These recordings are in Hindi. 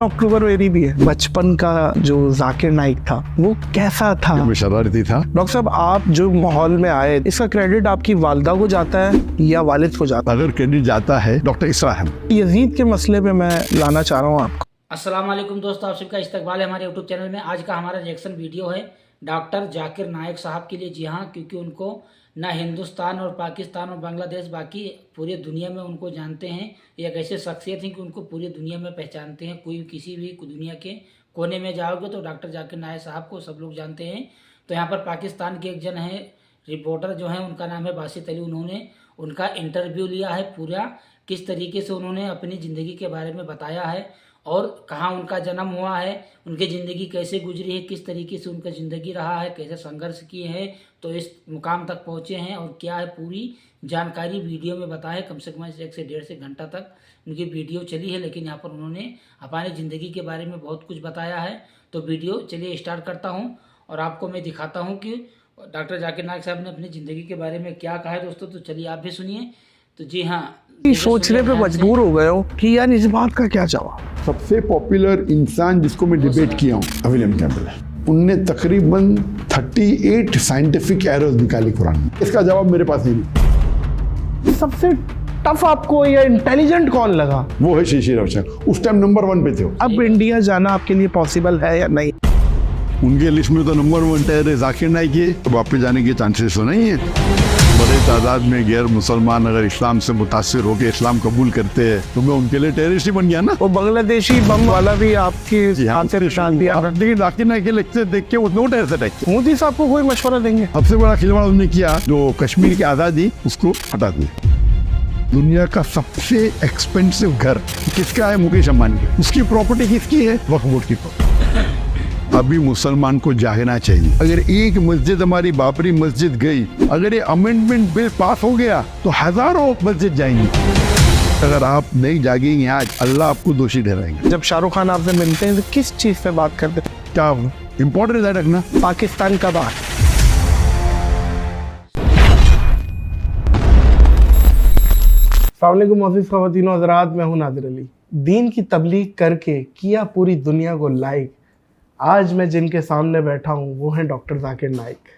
अक्टूबर मेरी भी है। बचपन का जो जाकिर नाइक था वो कैसा था? मैं शरारती था। डॉक्टर साहब, आप जो माहौल में आए, इसका क्रेडिट आपकी वालिदा को जाता है या वालिद को जाता अगर क्रेडिट जाता है डॉक्टर इसरा है। यजीद के मसले पे मैं लाना चाह रहा हूँ आपको। अस्सलाम वालेकुम दोस्तों, आप सबका इस्तकबाल है हमारे यूट्यूब चैनल में। आज का हमारा रिएक्शन वीडियो है डॉक्टर जाकिर नाइक साहब के लिए। जी हाँ, क्योंकि उनको ना हिंदुस्तान और पाकिस्तान और बांग्लादेश बाकी पूरी दुनिया में उनको जानते हैं। एक ऐसे शख्सियत हैं कि उनको पूरी दुनिया में पहचानते हैं। कोई किसी भी दुनिया के कोने में जाओगे तो डॉक्टर जाकिर नाइक साहब को सब लोग जानते हैं। तो यहाँ पर पाकिस्तान के एक जन है रिपोर्टर जो है, उनका नाम है बासित अली। उन्होंने उनका इंटरव्यू लिया है पूरा, किस तरीके से उन्होंने अपनी ज़िंदगी के बारे में बताया है और कहाँ उनका जन्म हुआ है, उनकी ज़िंदगी कैसे गुजरी है, किस तरीके से उनका ज़िंदगी रहा है, कैसे संघर्ष किए हैं तो इस मुकाम तक पहुँचे हैं और क्या है, पूरी जानकारी वीडियो में बताया। कम से कम 1 से 1.5 घंटा तक उनकी वीडियो चली है, लेकिन यहाँ पर उन्होंने अपनी ज़िंदगी के बारे में बहुत कुछ बताया है। तो वीडियो चलिए स्टार्ट करता हूँ और आपको मैं दिखाता हूँ कि डॉक्टर जाकिर नाइक साहब ने अपनी ज़िंदगी के बारे में क्या कहा है दोस्तों। तो चलिए आप भी सुनिए। तो जी हाँ, सोचने पे मजबूर हो गए हो कि यार इस बात का क्या जवाब। सबसे पॉपुलर इंसान जिसको मैं डिबेट किया हूँ विलियम कैम्पबेल है। उनने तकरीबन 38 साइंटिफिक एरर्स निकाली कुरान में। इसका जवाब मेरे पास नहीं। सबसे टफ आपको या इंटेलिजेंट कौन लगा? वो है शीशी रविशंकर। उस टाइम नंबर 1 पे थे वो। अब इंडिया जाना आपके लिए पॉसिबल है या नहीं? उनके लिस्ट में तो नंबर 1 टेरर जाकिर नाइक है। तो वापस जाने के चांसेस तो नहीं है। बड़े तादाद में गैर मुसलमान अगर इस्लाम से मुतासिर होकर इस्लाम कबूल करते हैं तो मैं उनके लिए टेररिस्ट ही बन गया ना। वो बांग्लादेशी बम वाला भी आपके हाथ से निशान दिया। लेकिन जाकिर नाइक के लेक्चर देख के उसने टेररिस्ट अटैक किया। मोदी साहब को कोई मशवरा देंगे? सबसे बड़ा खिलवाड़ उन्होंने किया, जो कश्मीर की आज़ादी उसको हटा दिया। दुनिया का सबसे एक्सपेंसिव घर किसका है? मुकेश अंबानी का। उसकी प्रॉपर्टी किसकी है? वक्फ बोर्ड की। अभी मुसलमान को जागना चाहिए। अगर एक मस्जिद हमारी बाबरी मस्जिद गई, अगर ये अमेंडमेंट बिल पास हो गया तो हजारों मस्जिद जाएंगी। अगर आप नहीं जागेंगे आज, अल्लाह आपको दोषी ठहराएंगे। जब शाहरुख खान आपसे मिलते हैं तो किस चीज पे बात करते हैं? क्या इम्पोर्टेंट है रखना? पाकिस्तान का बात। अस्सलामुअलैकुम मोअज़्ज़िज़ ख़वातीन व हज़रात, मैं हूं नादिर अली। दीन की तबलीग करके किया पूरी दुनिया को लाइक। आज मैं जिनके सामने बैठा हूँ वो हैं डॉक्टर जाकिर नाइक।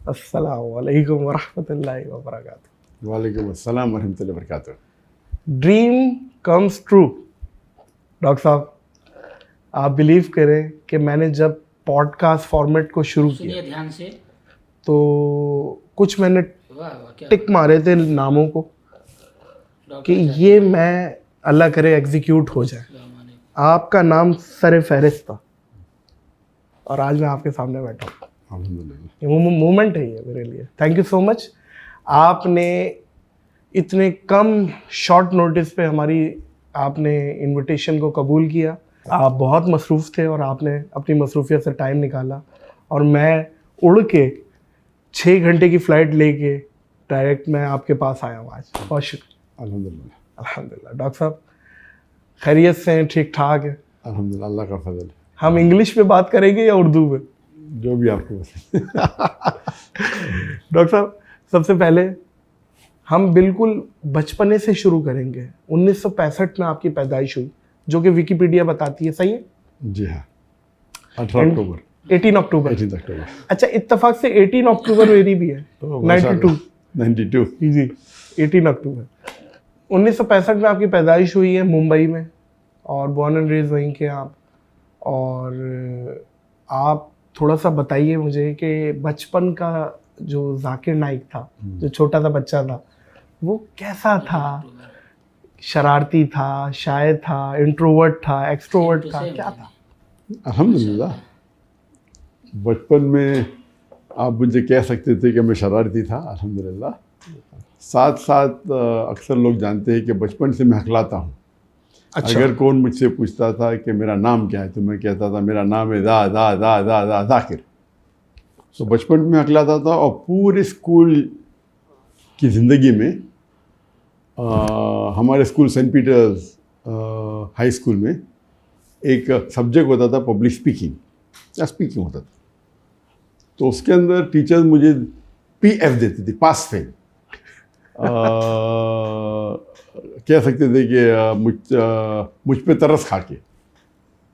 अस्सलामु अलैकुम व रहमतुल्लाहि व बरकातुहू। वालेकुम अस्सलाम व रहमतुल्लाहि व बरकातुहू। Dream comes true. डॉक्टर साहब, आप बिलीव करें कि मैंने जब पॉडकास्ट फॉर्मेट को शुरू किया ध्यान से तो कुछ मैंने टिक मारे थे नामों को कि ये मैं अल्लाह करे एग्जीक्यूट हो जाए। आपका नाम सर फहरिस्त था और आज मैं आपके सामने बैठा हूँ। ये मोमेंट है ये मेरे लिए। Thank you so much. आपने इतने कम शॉर्ट नोटिस पे आपने इनविटेशन को कबूल किया। आप बहुत मसरूफ़ थे और आपने अपनी मसरूफियत से टाइम निकाला और मैं उड़ के 6 घंटे की फ़्लाइट लेके डायरेक्ट मैं आपके पास आया हूँ आज। बहुत शुक्रिया। अल्हम्दुलिल्लाह। अल्हम्दुलिल्लाह। डॉक्टर साहब खैरियत से हैं? ठीक ठाक है? अल्हम्दुलिल्लाह, अल्लाह का फजल। हम इंग्लिश में बात करेंगे या उर्दू में? जो भी आपको पसंद। डॉक्टर साहब, सबसे पहले हम बिल्कुल बचपने से शुरू करेंगे। 1965 में आपकी पैदाइश हुई, जो कि विकिपीडिया बताती है, सही है? जी हाँ, 18 अक्टूबर। 18 अक्टूबर। 18 अक्टूबर। अच्छा, इत्तेफाक से 18 अक्टूबर मेरी भी है। 92 जी, 18 अक्टूबर 1965 में आपकी पैदाइश हुई है मुंबई में और बॉर्न एंड रेज वहीं के आप। और आप थोड़ा सा बताइए मुझे कि बचपन का जो जाकिर नाइक था, जो छोटा सा बच्चा था, वो कैसा था? शरारती था, शायर था, इंट्रोवर्ट था, एक्सट्रोवर्ट था, क्या था? अल्हम्दुलिल्लाह, बचपन में आप मुझे कह सकते थे कि मैं शरारती था। अल्हम्दुलिल्लाह। साथ साथ अक्सर लोग जानते हैं कि बचपन से मैं हकलाता हूँ। अच्छा। अगर कौन मुझसे पूछता था कि मेरा नाम क्या है तो मैं कहता था मेरा नाम है जाकिर। तो बचपन में हकलाता था और पूरे स्कूल की ज़िंदगी में हमारे school saint Peter's high school में एक सब्जेक्ट होता था पब्लिक स्पीकिंग या स्पीकिंग होता था। तो उसके अंदर टीचर्स मुझे PF देती थी, पास फेल। कह सकते थे कि मुझ पे तरस खा के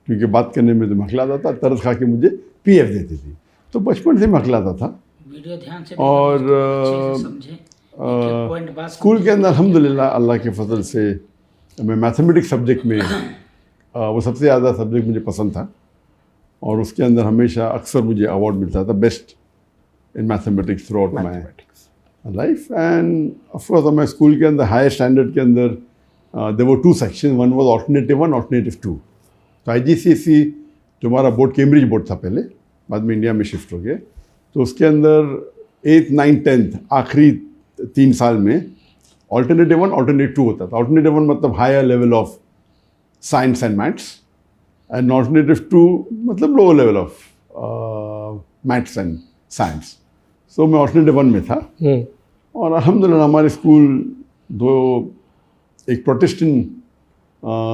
क्योंकि बात करने में तो मखलाता था, तरस खा के मुझे PF देती थी, तो बचपन से मखलाता था। वीडियो ध्यान से और अच्छे से समझे, पॉइंट बात स्कूल के अंदर अल्हम्दुलिल्लाह अल्लाह के फजल से मैं मैथमेटिक्स सब्जेक्ट में वो सबसे ज़्यादा सब्जेक्ट मुझे पसंद था, और उसके अंदर हमेशा अक्सर मुझे अवार्ड मिलता था best in mathematics throughout my life. And of course मैं स्कूल के अंदर हायर स्टैंडर्ड के अंदर there were 2 section, one was alternative 1, alternative 2। तो IGCSE जो हमारा बोर्ड कैम्ब्रिज बोर्ड था पहले, बाद में इंडिया में शिफ्ट हो गया, तो उसके अंदर 8th 9th 10th आखिरी 3 साल में ऑल्टरनेटिव 1 ऑल्टरनेटिव 2 होता था। ऑल्टरनेटिव 1 मतलब higher level of science and maths, and alternative 2 मतलब lower level of maths and science. So मैं ऑल्टरनेटिव 1 में था। और अल्हम्दुलिल्लाह हमारे स्कूल एक प्रोटेस्टेंट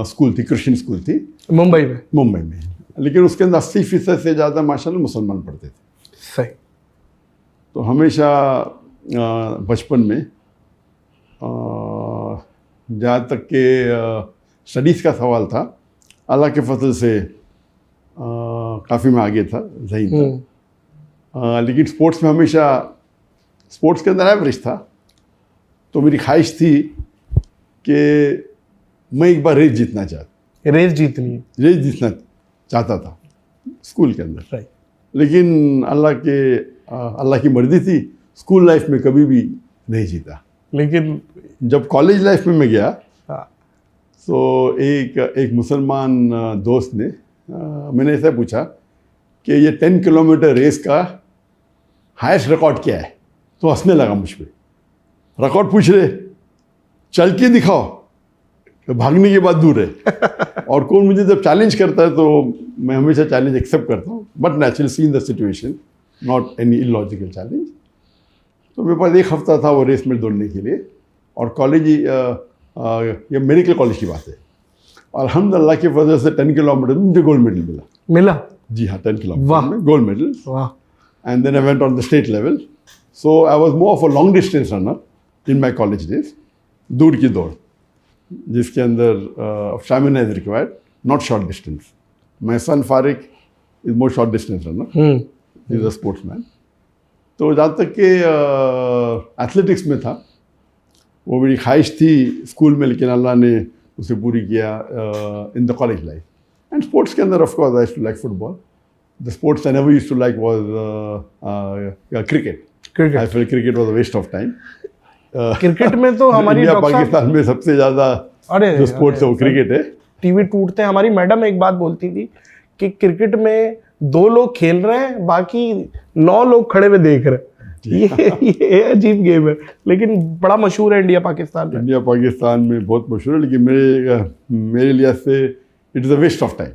स्कूल थी, क्रिश्चियन स्कूल थी मुंबई में, लेकिन उसके अंदर 80% से ज़्यादा माशाल्लाह मुसलमान पढ़ते थे। सही। तो हमेशा बचपन में जहाँ तक के स्टडीज़ का सवाल था, अल्लाह के फजल से काफ़ी मैं आगे था, ज़हीन था। लेकिन स्पोर्ट्स में हमेशा, स्पोर्ट्स के अंदर एवरेज था। तो मेरी ख्वाहिश थी कि मैं एक बार रेस जीतना चाहता था स्कूल के अंदर। Right. लेकिन अल्लाह की मर्जी थी, स्कूल लाइफ में कभी भी नहीं जीता। लेकिन जब कॉलेज लाइफ में मैं गया, हाँ। तो एक मुसलमान दोस्त ने मैंने ऐसा पूछा कि ये 10 किलोमीटर रेस का हाईएस्ट रिकॉर्ड क्या है, तो हंसने लगा मुझ पर। रिकॉर्ड पूछ रहे, चल के दिखाओ, तो भागने की बात दूर है। और कौन मुझे जब चैलेंज करता है तो मैं हमेशा चैलेंज एक्सेप्ट करता हूँ, but naturally see in the situation, not any illogical challenge. तो मेरे पास 1 हफ्ता था वो रेस में दौड़ने के लिए, और कॉलेज ये मेडिकल कॉलेज की बात है, और अल्हम्दुलिल्लाह की वजह से 10 किलोमीटर मुझे गोल्ड मेडल मिला। जी हाँ, 10 किलोमीटर में gold medal. And then I went on the state level. So I was more of a long distance runner in my college days, दूर की दौड़ जिसके अंदर stamina is required, not short distance. My son Fariq is more short distance runner, is a sportsman. तो जहाँ तक कि एथलेटिक्स में था, वो मेरी ख्वाहिश थी स्कूल में, लेकिन अल्लाह ने उसे पूरी किया in the college life. And sports के अंदर of course I used to like football. The sports I never used to like was cricket. I felt cricket was a waste of time. Cricket में तो हमारी इंडिया पाकिस्तान में सबसे ज़्यादा जो स्पोर्ट्स है वो क्रिकेट है। टीवी टूटते हैं। हमारी मैडम एक बात बोलती थी कि क्रिकेट में 2 लोग खेल रहे हैं, बाकी 9 लोग खड़े हुए देख रहे हैं। ये अजीब गेम है, लेकिन बड़ा मशहूर है इंडिया पाकिस्तान में। इंडिया पाकिस्तान में बहुत मशहूर है, लेकिन मेरे लिए से it is a waste of time.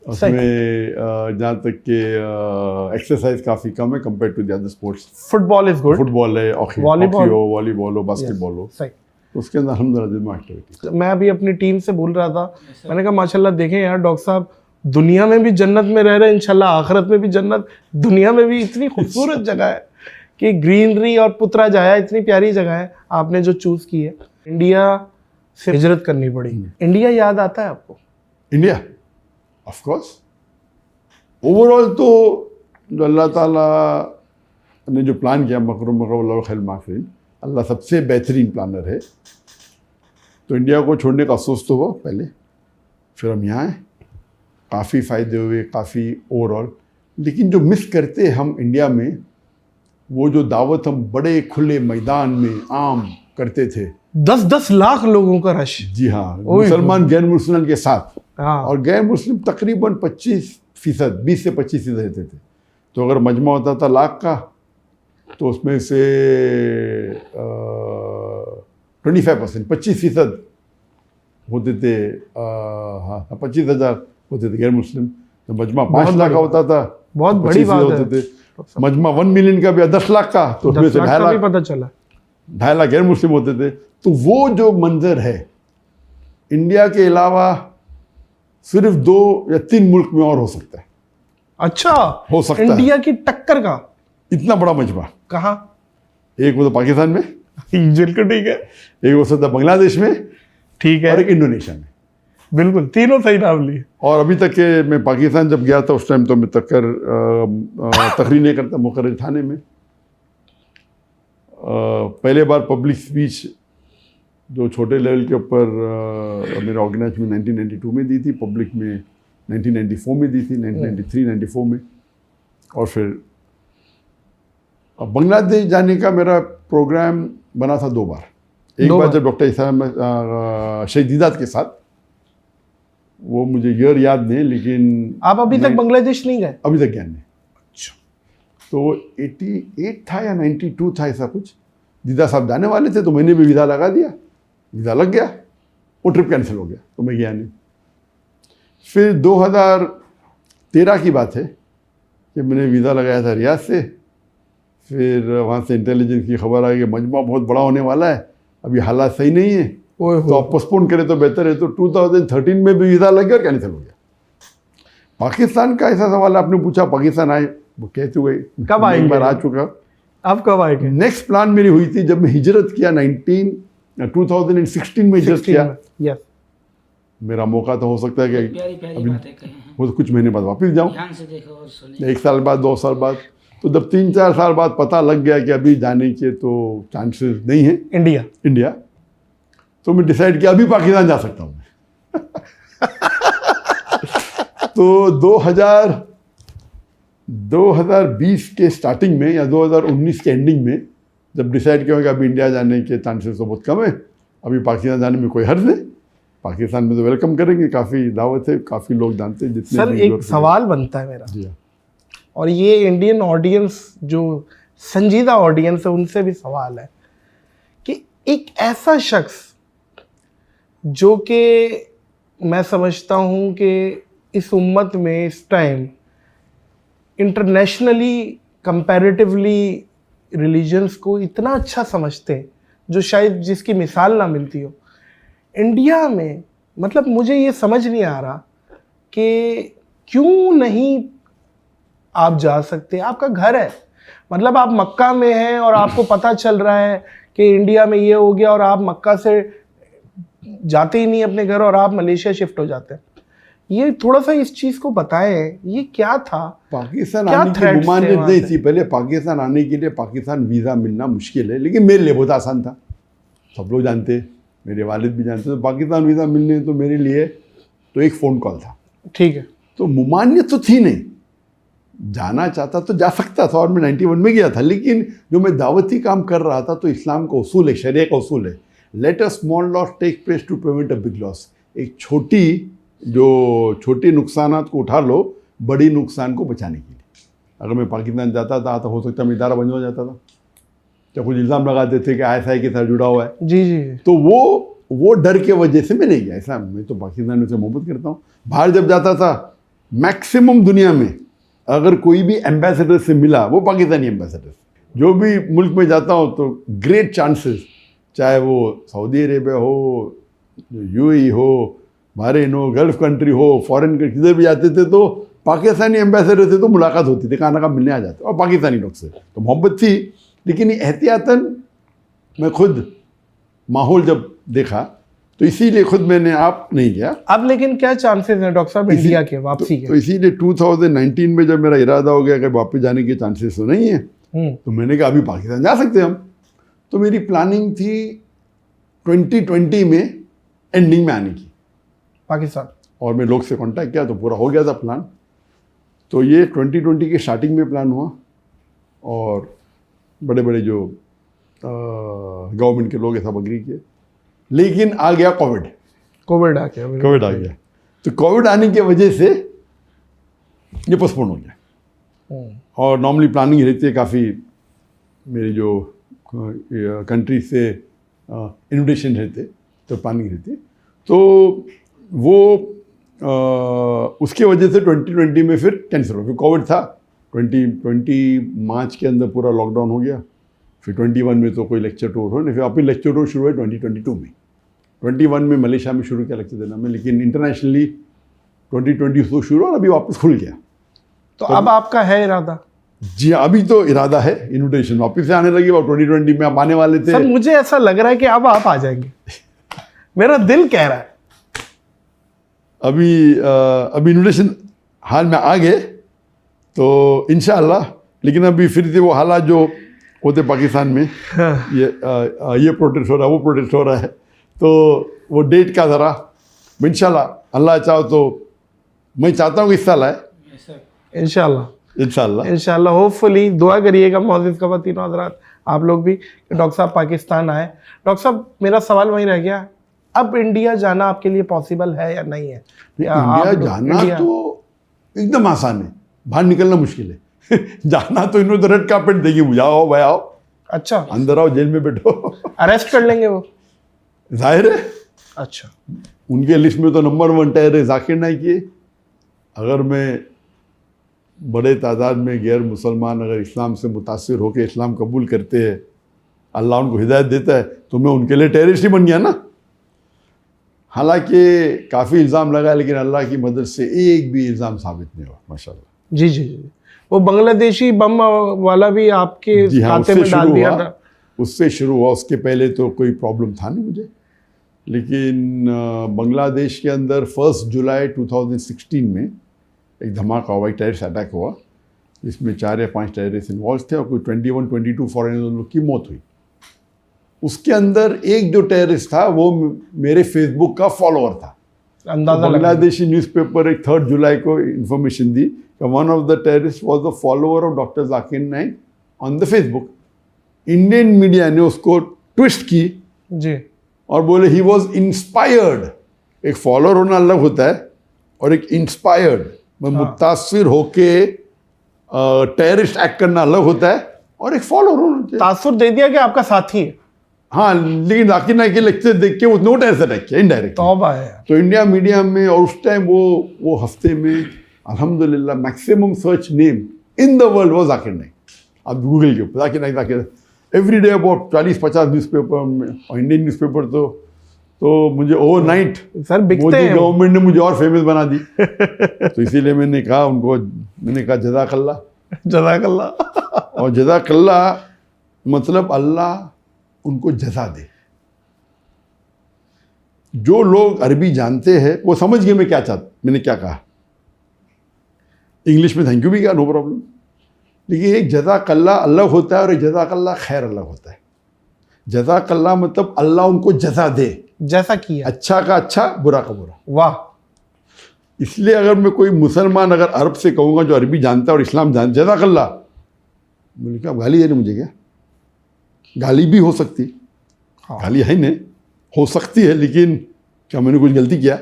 उसमें जहाँ तक कि एक्सरसाइज काफ़ी कम है compare to the other sports. Football is good, football है, वॉलीबॉल हो, बास्केटबॉल हो, तो उसके अंदर अल्हम्दुलिल्लाह एक्टिविटी। मैं अभी अपनी टीम से बोल रहा था, मैंने कहा माशाल्लाह देखें यार डॉक्टर साहब, दुनिया में भी जन्नत में रह रहे हैं, इंशाल्लाह आखिरत में भी जन्नत। दुनिया में भी इतनी खूबसूरत जगह है कि ग्रीनरी और पुत्रा जाया, इतनी प्यारी जगह है आपने जो चूज़ की है। इंडिया से हिजरत करनी पड़ी। इंडिया याद आता है आपको? इंडिया ऑफ कोर्स, ओवरऑल तो जो अल्लाह ताला ने जो प्लान किया, मकरुम खैर माफिन, अल्लाह सबसे बेहतरीन प्लानर है। तो इंडिया को छोड़ने का अफसोस तो हुआ पहले, फिर हम यहाँ आए, काफ़ी फ़ायदे हुए, काफ़ी ओवरऑल। लेकिन जो मिस करते हम इंडिया में, वो जो दावत हम बड़े खुले मैदान में आम करते थे, 10-10 लाख लोगों का रश। जी हाँ, मुसलमान गैर मुसलमान के साथ। हाँ। और गैर मुस्लिम तकरीबन 25%, 20 से 25% रहते थे। तो अगर मजमा होता था लाख का, तो उसमें से 25%, 25% होते थे, हाँ 25,000 होते थे गैर मुस्लिम। तो मजमा 5 लाख का होता था, बहुत बड़ी बात होते थे। मजमा 1 मिलियन का भी 10 लाख का, तो उसमें से 2.5 लाख पता चला, 2.5 लाख गैर मुस्लिम होते थे। तो वो जो मंजर है, इंडिया के अलावा सिर्फ 2 या 3 मुल्क में और हो सकता है। अच्छा, हो सकता इंडिया की टक्कर का इतना बड़ा मजमा कहाँ? एक वो तो पाकिस्तान में, बिल्कुल ठीक है। एक हो सकता है बांग्लादेश में, ठीक है, और एक इंडोनेशिया में। बिल्कुल, तीनों सही नाम लिए। और अभी तक के मैं पाकिस्तान जब गया था उस टाइम तो मैं तकरीर करता मुकर्रर थाने में। पहले बार पब्लिक स्पीच जो छोटे लेवल के ऊपर मेरे ऑर्गेनाइज में 1992 में दी थी, पब्लिक में 1994 में दी थी, 1993-94 में। और फिर बांग्लादेश जाने का मेरा प्रोग्राम बना था 2 बार। एक बार जब डॉक्टर शहीद दीदात के साथ, वो मुझे ईयर याद नहीं, लेकिन आप अभी तक बांग्लादेश नहीं गए? अभी तक गया नहीं। अच्छा। तो 88 था या 92 था, ऐसा कुछ। दीदा साहब जाने वाले थे तो मैंने भी वीज़ा लगा दिया, वीज़ा लग गया, वो ट्रिप कैंसिल हो गया तो मैं गया नहीं। फिर 2013 की बात है कि मैंने वीज़ा लगाया था रियाद से। फिर वहाँ से इंटेलिजेंस की खबर आई कि मजमा बहुत बड़ा होने वाला है, अभी हालात सही नहीं है, तो आप पोस्टपोन करें तो बेहतर है। तो 2013 में भी वीज़ा लग गया और कैंसिल हो गया। पाकिस्तान का ऐसा सवाल आपने पूछा, पाकिस्तान आए, वो कह चुके कब आएंगे? एक बार आ चुका। आप कब आएंगे? नेक्स्ट प्लान मेरी हुई थी जब मैं हिजरत किया 2016 में हिजरत किया। यस, मेरा मौका तो हो सकता है कि प्यारी बातें कही हैं। वो कुछ महीने बाद वापस जाऊँ, ध्यान से देखो और सुनिए। 1 साल बाद, 2 साल बाद। तो जब 3-4 साल बाद पता लग गया कि अभी जाने के तो चांसेस नहीं है इंडिया, तो मैं डिसाइड किया अभी पाकिस्तान जा सकता हूँ। तो 2020 के स्टार्टिंग में या 2019 के एंडिंग में जब डिसाइड किया कि अभी इंडिया जाने के चांसेस तो बहुत कम है, अभी पाकिस्तान जाने में कोई हर्ज नहीं, पाकिस्तान में तो वेलकम करेंगे, काफ़ी दावत है, काफ़ी लोग जानते हैं। जितने सर एक सवाल बनता है मेरा, जी हाँ, और ये इंडियन ऑडियंस जो संजीदा ऑडियंस है उनसे भी सवाल है कि एक ऐसा शख्स जो कि मैं समझता हूँ कि इस उम्मत में इस टाइम इंटरनेशनली कंपैरेटिवली रिलीजन्स को इतना अच्छा समझते हैं, जो शायद जिसकी मिसाल ना मिलती हो इंडिया में, मतलब मुझे ये समझ नहीं आ रहा कि क्यों नहीं आप जा सकते। आपका घर है, मतलब आप मक्का में हैं और आपको पता चल रहा है कि इंडिया में ये हो गया और आप मक्का से जाते ही नहीं अपने घर और आप मलेशिया शिफ्ट हो जाते हैं। ये थोड़ा सा इस चीज़ को बताएं, ये क्या था? पाकिस्तान आने की मुमानियत नहीं थी। पहले पाकिस्तान आने के लिए पाकिस्तान वीज़ा मिलना मुश्किल है, लेकिन मेरे लिए बहुत आसान था। सब लोग जानते, मेरे वालिद भी जानते। तो पाकिस्तान वीज़ा मिलने तो मेरे लिए तो एक फ़ोन कॉल था, ठीक है। तो मुमानियत तो थी नहीं, जाना चाहता तो जा सकता था, और मैं 91 में गया था। लेकिन जो मैं दावती काम कर रहा था तो इस्लाम का उसूल है, शरिया का उसूल है, let a small loss take place to prevent a big loss. एक छोटे नुकसानात को उठा लो बड़ी नुकसान को बचाने के लिए। अगर मैं पाकिस्तान जाता था तो हो सकता है इदारा बंद हो जाता था, जब कुछ इल्ज़ाम लगाते थे कि ISI के साथ जुड़ा हुआ है। जी जी। तो वो डर के वजह से मैं नहीं गया। ऐसा मैं तो पाकिस्तान में से मोहब्बत करता हूँ। बाहर जब जाता था मैक्सिमम दुनिया में अगर कोई भी एम्बेसडर से मिला, वो पाकिस्तानी एम्बेसडर, जो भी मुल्क में जाता हूँ तो ग्रेट चांसेस, चाहे वो सऊदी अरेबिया हो, UAE हो, बहरीन हो, गल्फ कंट्री हो, फॉरेन किधर भी जाते थे तो पाकिस्तानी एम्बेसडर से तो मुलाकात होती थी, खाना का मिलने आ जाते, और पाकिस्तानी लोग से तो मोहब्बत थी। लेकिन एहतियातन मैं खुद माहौल जब देखा तो इसीलिए खुद मैंने आप नहीं गया। अब लेकिन क्या चांसेस हैं डॉक्टर साहब इंडिया के वापसी के? तो इसीलिए 2019 में जब मेरा इरादा हो गया कि वापस जाने के चांसेस तो नहीं है, तो मैंने कहा अभी पाकिस्तान जा सकते हैं हम। तो मेरी प्लानिंग थी 2020 में एंडिंग में आने की पाकिस्तान, और मैं लोग से कांटेक्ट किया तो पूरा हो गया था प्लान। तो ये 2020 के स्टार्टिंग में प्लान हुआ, और बड़े बड़े जो गवर्नमेंट के लोग सब अग्री किए। लेकिन आ गया कोविड आ गया। तो कोविड आने की वजह से ये पोस्टपोन हो गया। और नॉर्मली प्लानिंग रहती है काफ़ी, मेरी जो कंट्री से इन्विटेशन रहते तो प्लानिंग रहती है, तो वो उसके वजह से 2020 में फिर कैंसिल हो गया। कोविड था, 2020 मार्च के अंदर पूरा लॉकडाउन हो गया। फिर 21 में तो कोई लेक्चर टूर हो नहीं, फिर अपनी लेक्चर टूर शुरू हुआ 2022 में। 21 में मलेशिया में शुरू किया लेक्चर देना में, लेकिन इंटरनेशनली 2022 शुरू और अभी वापस खुल गया। तो अब आपका है इरादा? जी अभी तो इरादा है, इन्विटेशन वापस से आने लगी। और 2020 में आप आने वाले थे। सर मुझे ऐसा लग रहा है कि अब आप आ जाएंगे, मेरा दिल कह रहा है। अभी इन्विटेशन हाल में आ गए तो इंशाअल्लाह, लेकिन अभी फिर से वो हालात जो होते पाकिस्तान में, ये प्रोटेस्ट हो रहा है, वो प्रोटेस्ट हो रहा है, तो वो डेट का ज़रा इंशाअल्लाह अल्लाह चाहो तो मैं चाहता हूँ कि इस साल आए इंशाल्लाह होपफुली। दुआ करिएगा मोअज़्ज़िज़ ख़वातीन और हज़रात, आप लोग भी, कि डॉक्टर साहब पाकिस्तान आए। डॉक्टर साहब मेरा सवाल वहीं रह गया, अब इंडिया जाना आपके लिए पॉसिबल है या नहीं है? इंडिया जाना तो एकदम आसान है, बाहर निकलना मुश्किल है। जाना तो इन्होंने रेड कार्पेट देगी मुझे, आओ भाई आओ, अच्छा अंदर आओ, जेल में बैठो, अरेस्ट कर लेंगे वो, जाहिर है। अच्छा, उनके लिस्ट में तो नंबर 1 टायर है जाकिर नाइक के। अगर मैं बड़े तादाद में गैर मुसलमान अगर इस्लाम से मुतासिर होकर इस्लाम कबूल करते हैं, अल्लाह उनको हिदायत देता है, तो मैं उनके लिए टेररिस्ट ही बन गया ना। हालांकि काफ़ी इल्ज़ाम लगा, लेकिन अल्लाह की मदद से एक भी इल्ज़ाम साबित नहीं हुआ माशाल्लाह। जी जी जी। वो बांग्लादेशी बम वाला भी आपके खाते में डाल दिया था, उससे शुरू हुआ। उसके पहले तो कोई प्रॉब्लम था नहीं मुझे, लेकिन बांग्लादेश के अंदर 1 जुलाई 2016 में एक धमाका हुआ, एक टेररिस्ट अटैक हुआ, जिसमें 4 या 5 टेररिस्ट इन्वॉल्व थे और कोई 21-22 फॉरेनर लोग की मौत हुई। उसके अंदर एक जो टेररिस्ट था वो मेरे फेसबुक का फॉलोअर था। अंदाजा तो बांग्लादेशी न्यूज़पेपर एक 3 जुलाई को इन्फॉर्मेशन दी कि one of the terrorist was the follower of doctor Zakir Naik on the Facebook. Indian media ने उसको ट्विस्ट की जी और बोले ही वॉज इंस्पायर्ड। एक फॉलोअर होना अलग होता है और एक इंस्पायर्ड मुतासिर होके टेररिस्ट एक्ट करना अलग होता है, और एक फॉलोअर होना चाहिए। तासुर दे दिया कि आपका साथी है। हाँ, लेकिन जाकिर नाइक के लेक्चर देख के उसने वो टेररिस्ट अटैक किया इनडायरेक्ट। तौबा है। तो इंडिया मीडिया में, और उस टाइम वो हफ्ते में अल्हम्दुलिल्लाह maximum search name in the world वो जाकिर नाइक। आप गूगल के ऊपर Zakir Naik every day about 40-50 newspaper में, और इंडियन न्यूज़पेपर तो मुझे ओवरनाइट सर मोदी गवर्नमेंट ने मुझे और फेमस बना दी। तो इसीलिए मैंने कहा उनको, मैंने कहा जज़ाकल्लाह। और जज़ाकल्लाह मतलब अल्लाह उनको जज़ा दे। जो लोग अरबी जानते हैं वो समझ गए मैं क्या मैंने क्या कहा। इंग्लिश में थैंक यू भी कहा, नो प्रॉब्लम। लेकिन एक जज़ाकल्लाह अलग होता है और एक जज़ाकल्लाह खैर अलग होता है। जज़ाकल्लाह मतलब अल्लाह उनको जज़ा दे, जैसा किया, अच्छा का अच्छा, बुरा का बुरा। वाह। इसलिए अगर मैं कोई मुसलमान अगर अरब से कहूँगा जो अरबी जानता है और इस्लाम जानता, जज़ाकल्लाह, बोले क्या गाली दे रहे मुझे? क्या गाली भी हो सकती, गाली है नहीं, हो सकती है, लेकिन क्या मैंने कुछ गलती किया?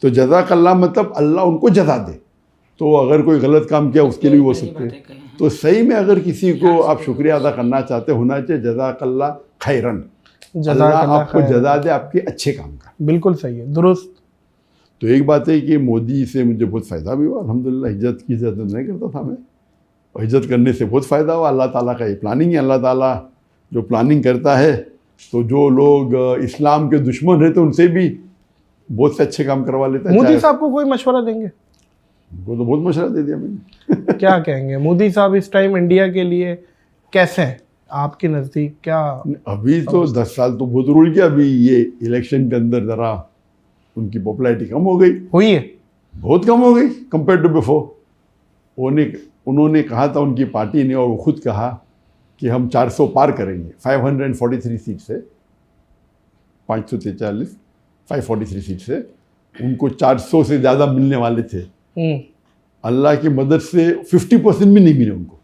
तो जज़ाकल्लाह मतलब अल्लाह उनको जज़ा दे। तो अगर कोई गलत काम किया उसके लिए भी हो सकते हैं। तो सही में अगर किसी को आप शुक्रिया अदा करना चाहते होना चाहिए जज़ाकल्लाह खैरन, अल्लाह आपको जज़ा दे आपके अच्छे काम का। बिल्कुल सही है, दुरुस्त। तो एक बात है कि मोदी से मुझे बहुत फ़ायदा भी हुआ अल्हम्दुलिल्लाह। हिज्जत की इज्जत नहीं करता था मैं, और हिज्जत करने से बहुत फ़ायदा हुआ। अल्लाह ताला का ये प्लानिंग है। अल्लाह ताला जो प्लानिंग करता है, तो जो लोग इस्लाम के दुश्मन रहते उनसे भी बहुत से अच्छे काम करवा लेता है। मोदी साहब को कोई मशवरा देंगे? उनको तो बहुत मशवरा दे दिया मैंने। क्या कहेंगे मोदी साहब इस टाइम इंडिया के लिए कैसे हैं आपके नज़दीक? क्या अभी तो 10 साल तो बहुत रूल किया, अभी ये इलेक्शन के अंदर ज़रा उनकी पॉपुलैरिटी कम हो गई, हुई है, बहुत कम हो गई कंपेयर टू बिफोर। उन्होंने कहा था, उनकी पार्टी ने, और वो खुद कहा कि हम 400 पार करेंगे। 543 सीट से 543 543 सीट से उनको 400 से ज़्यादा मिलने वाले थे। अल्लाह की मदद से 50% भी नहीं मिले उनको।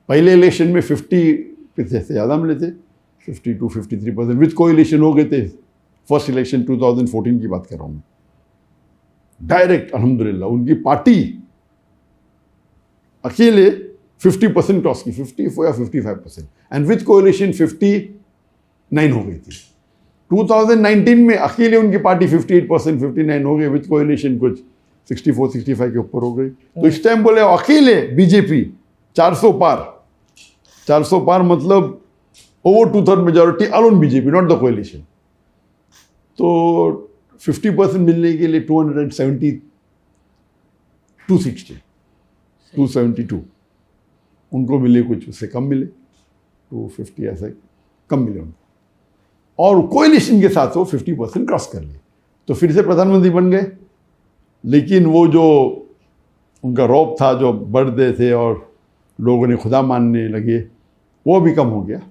पहले इलेक्शन में 50 से ज़्यादा मिले थे, 52-53% विद कोएलिशन हो गए थे। फर्स्ट इलेक्शन 2014 की बात कर रहा हूँ मैं। डायरेक्ट अल्हम्दुलिल्लाह उनकी पार्टी अकेले 50% क्रॉस की, 54 या 55%, एंड विद कोएलिशन 59 हो गई थी। 2019 में अकेले उनकी पार्टी 58%, 59 हो गई, विद कोएलिशन कुछ 64-65 के ऊपर हो गई। तो इस टाइम बोले अकेले बीजेपी 400 पार। 400 पार मतलब over 2/3 majority alone BJP, not the coalition. तो 50% मिलने के लिए 272 सीट्स थे, 272 उनको मिले, कुछ उससे कम मिले, 250 ऐसे कम मिले उनको, और कोएलिशन के साथ वो 50% क्रॉस कर लिए, तो फिर से प्रधानमंत्री बन गए। लेकिन वो जो उनका रौब था, जो बढ़ते थे और लोगों ने खुदा मानने लगे, वो भी कम हो गया।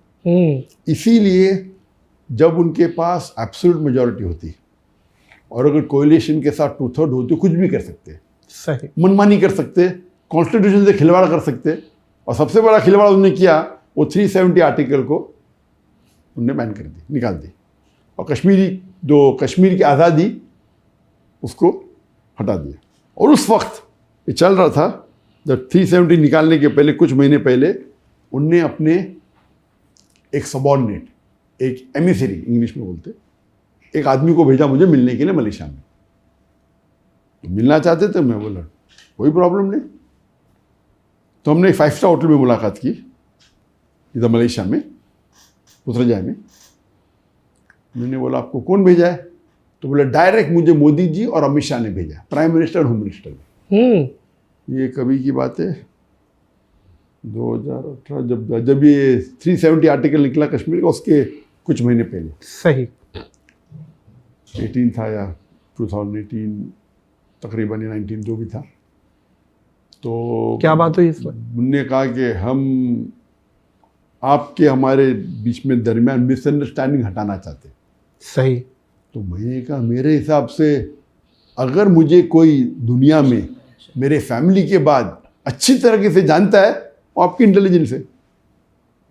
इसीलिए जब उनके पास एब्सोल्यूट मेजॉरिटी होती और अगर कोएलिशन के साथ 2/3 होती, कुछ भी कर सकते, सही, मनमानी कर सकते, कॉन्स्टिट्यूशन से खिलवाड़ कर सकते। और सबसे बड़ा खिलवाड़ उन्होंने किया, वो 370 आर्टिकल को उन्होंने बैन कर दी, निकाल दी, और कश्मीर की आज़ादी उसको हटा दिया। और उस वक्त ये चल रहा था, जब 370 निकालने के पहले कुछ महीने पहले उनने अपने एक सबॉर्डिनेट, एक एमिसरी इंग्लिश में बोलते, एक आदमी को भेजा मुझे मिलने के लिए मलेशिया में। तो मिलना चाहते थे, मैं बोला कोई प्रॉब्लम नहीं। तो हमने एक 5 स्टार होटल में मुलाकात की इधर मलेशिया में, पुत्रजाय में। मैंने बोला आपको कौन भेजा है? तो बोला डायरेक्ट मुझे मोदी जी और अमित शाह ने भेजा, प्राइम मिनिस्टर और होम मिनिस्टर ने। ये कभी की बात है, 2018 जब ये 370 आर्टिकल निकला कश्मीर का, उसके कुछ महीने पहले। सही, 18 था या 2018 तकरीबन, या 19 जो भी था। तो क्या बात हुई इसमें? उन्होंने कहा कि हम आपके हमारे बीच में दरमियान मिसअंडरस्टैंडिंग हटाना चाहते। सही। तो मैंने कहा मेरे हिसाब से अगर मुझे कोई दुनिया में मेरे फैमिली के बाद अच्छी तरीके से जानता है, वो आपकी इंटेलिजेंस है।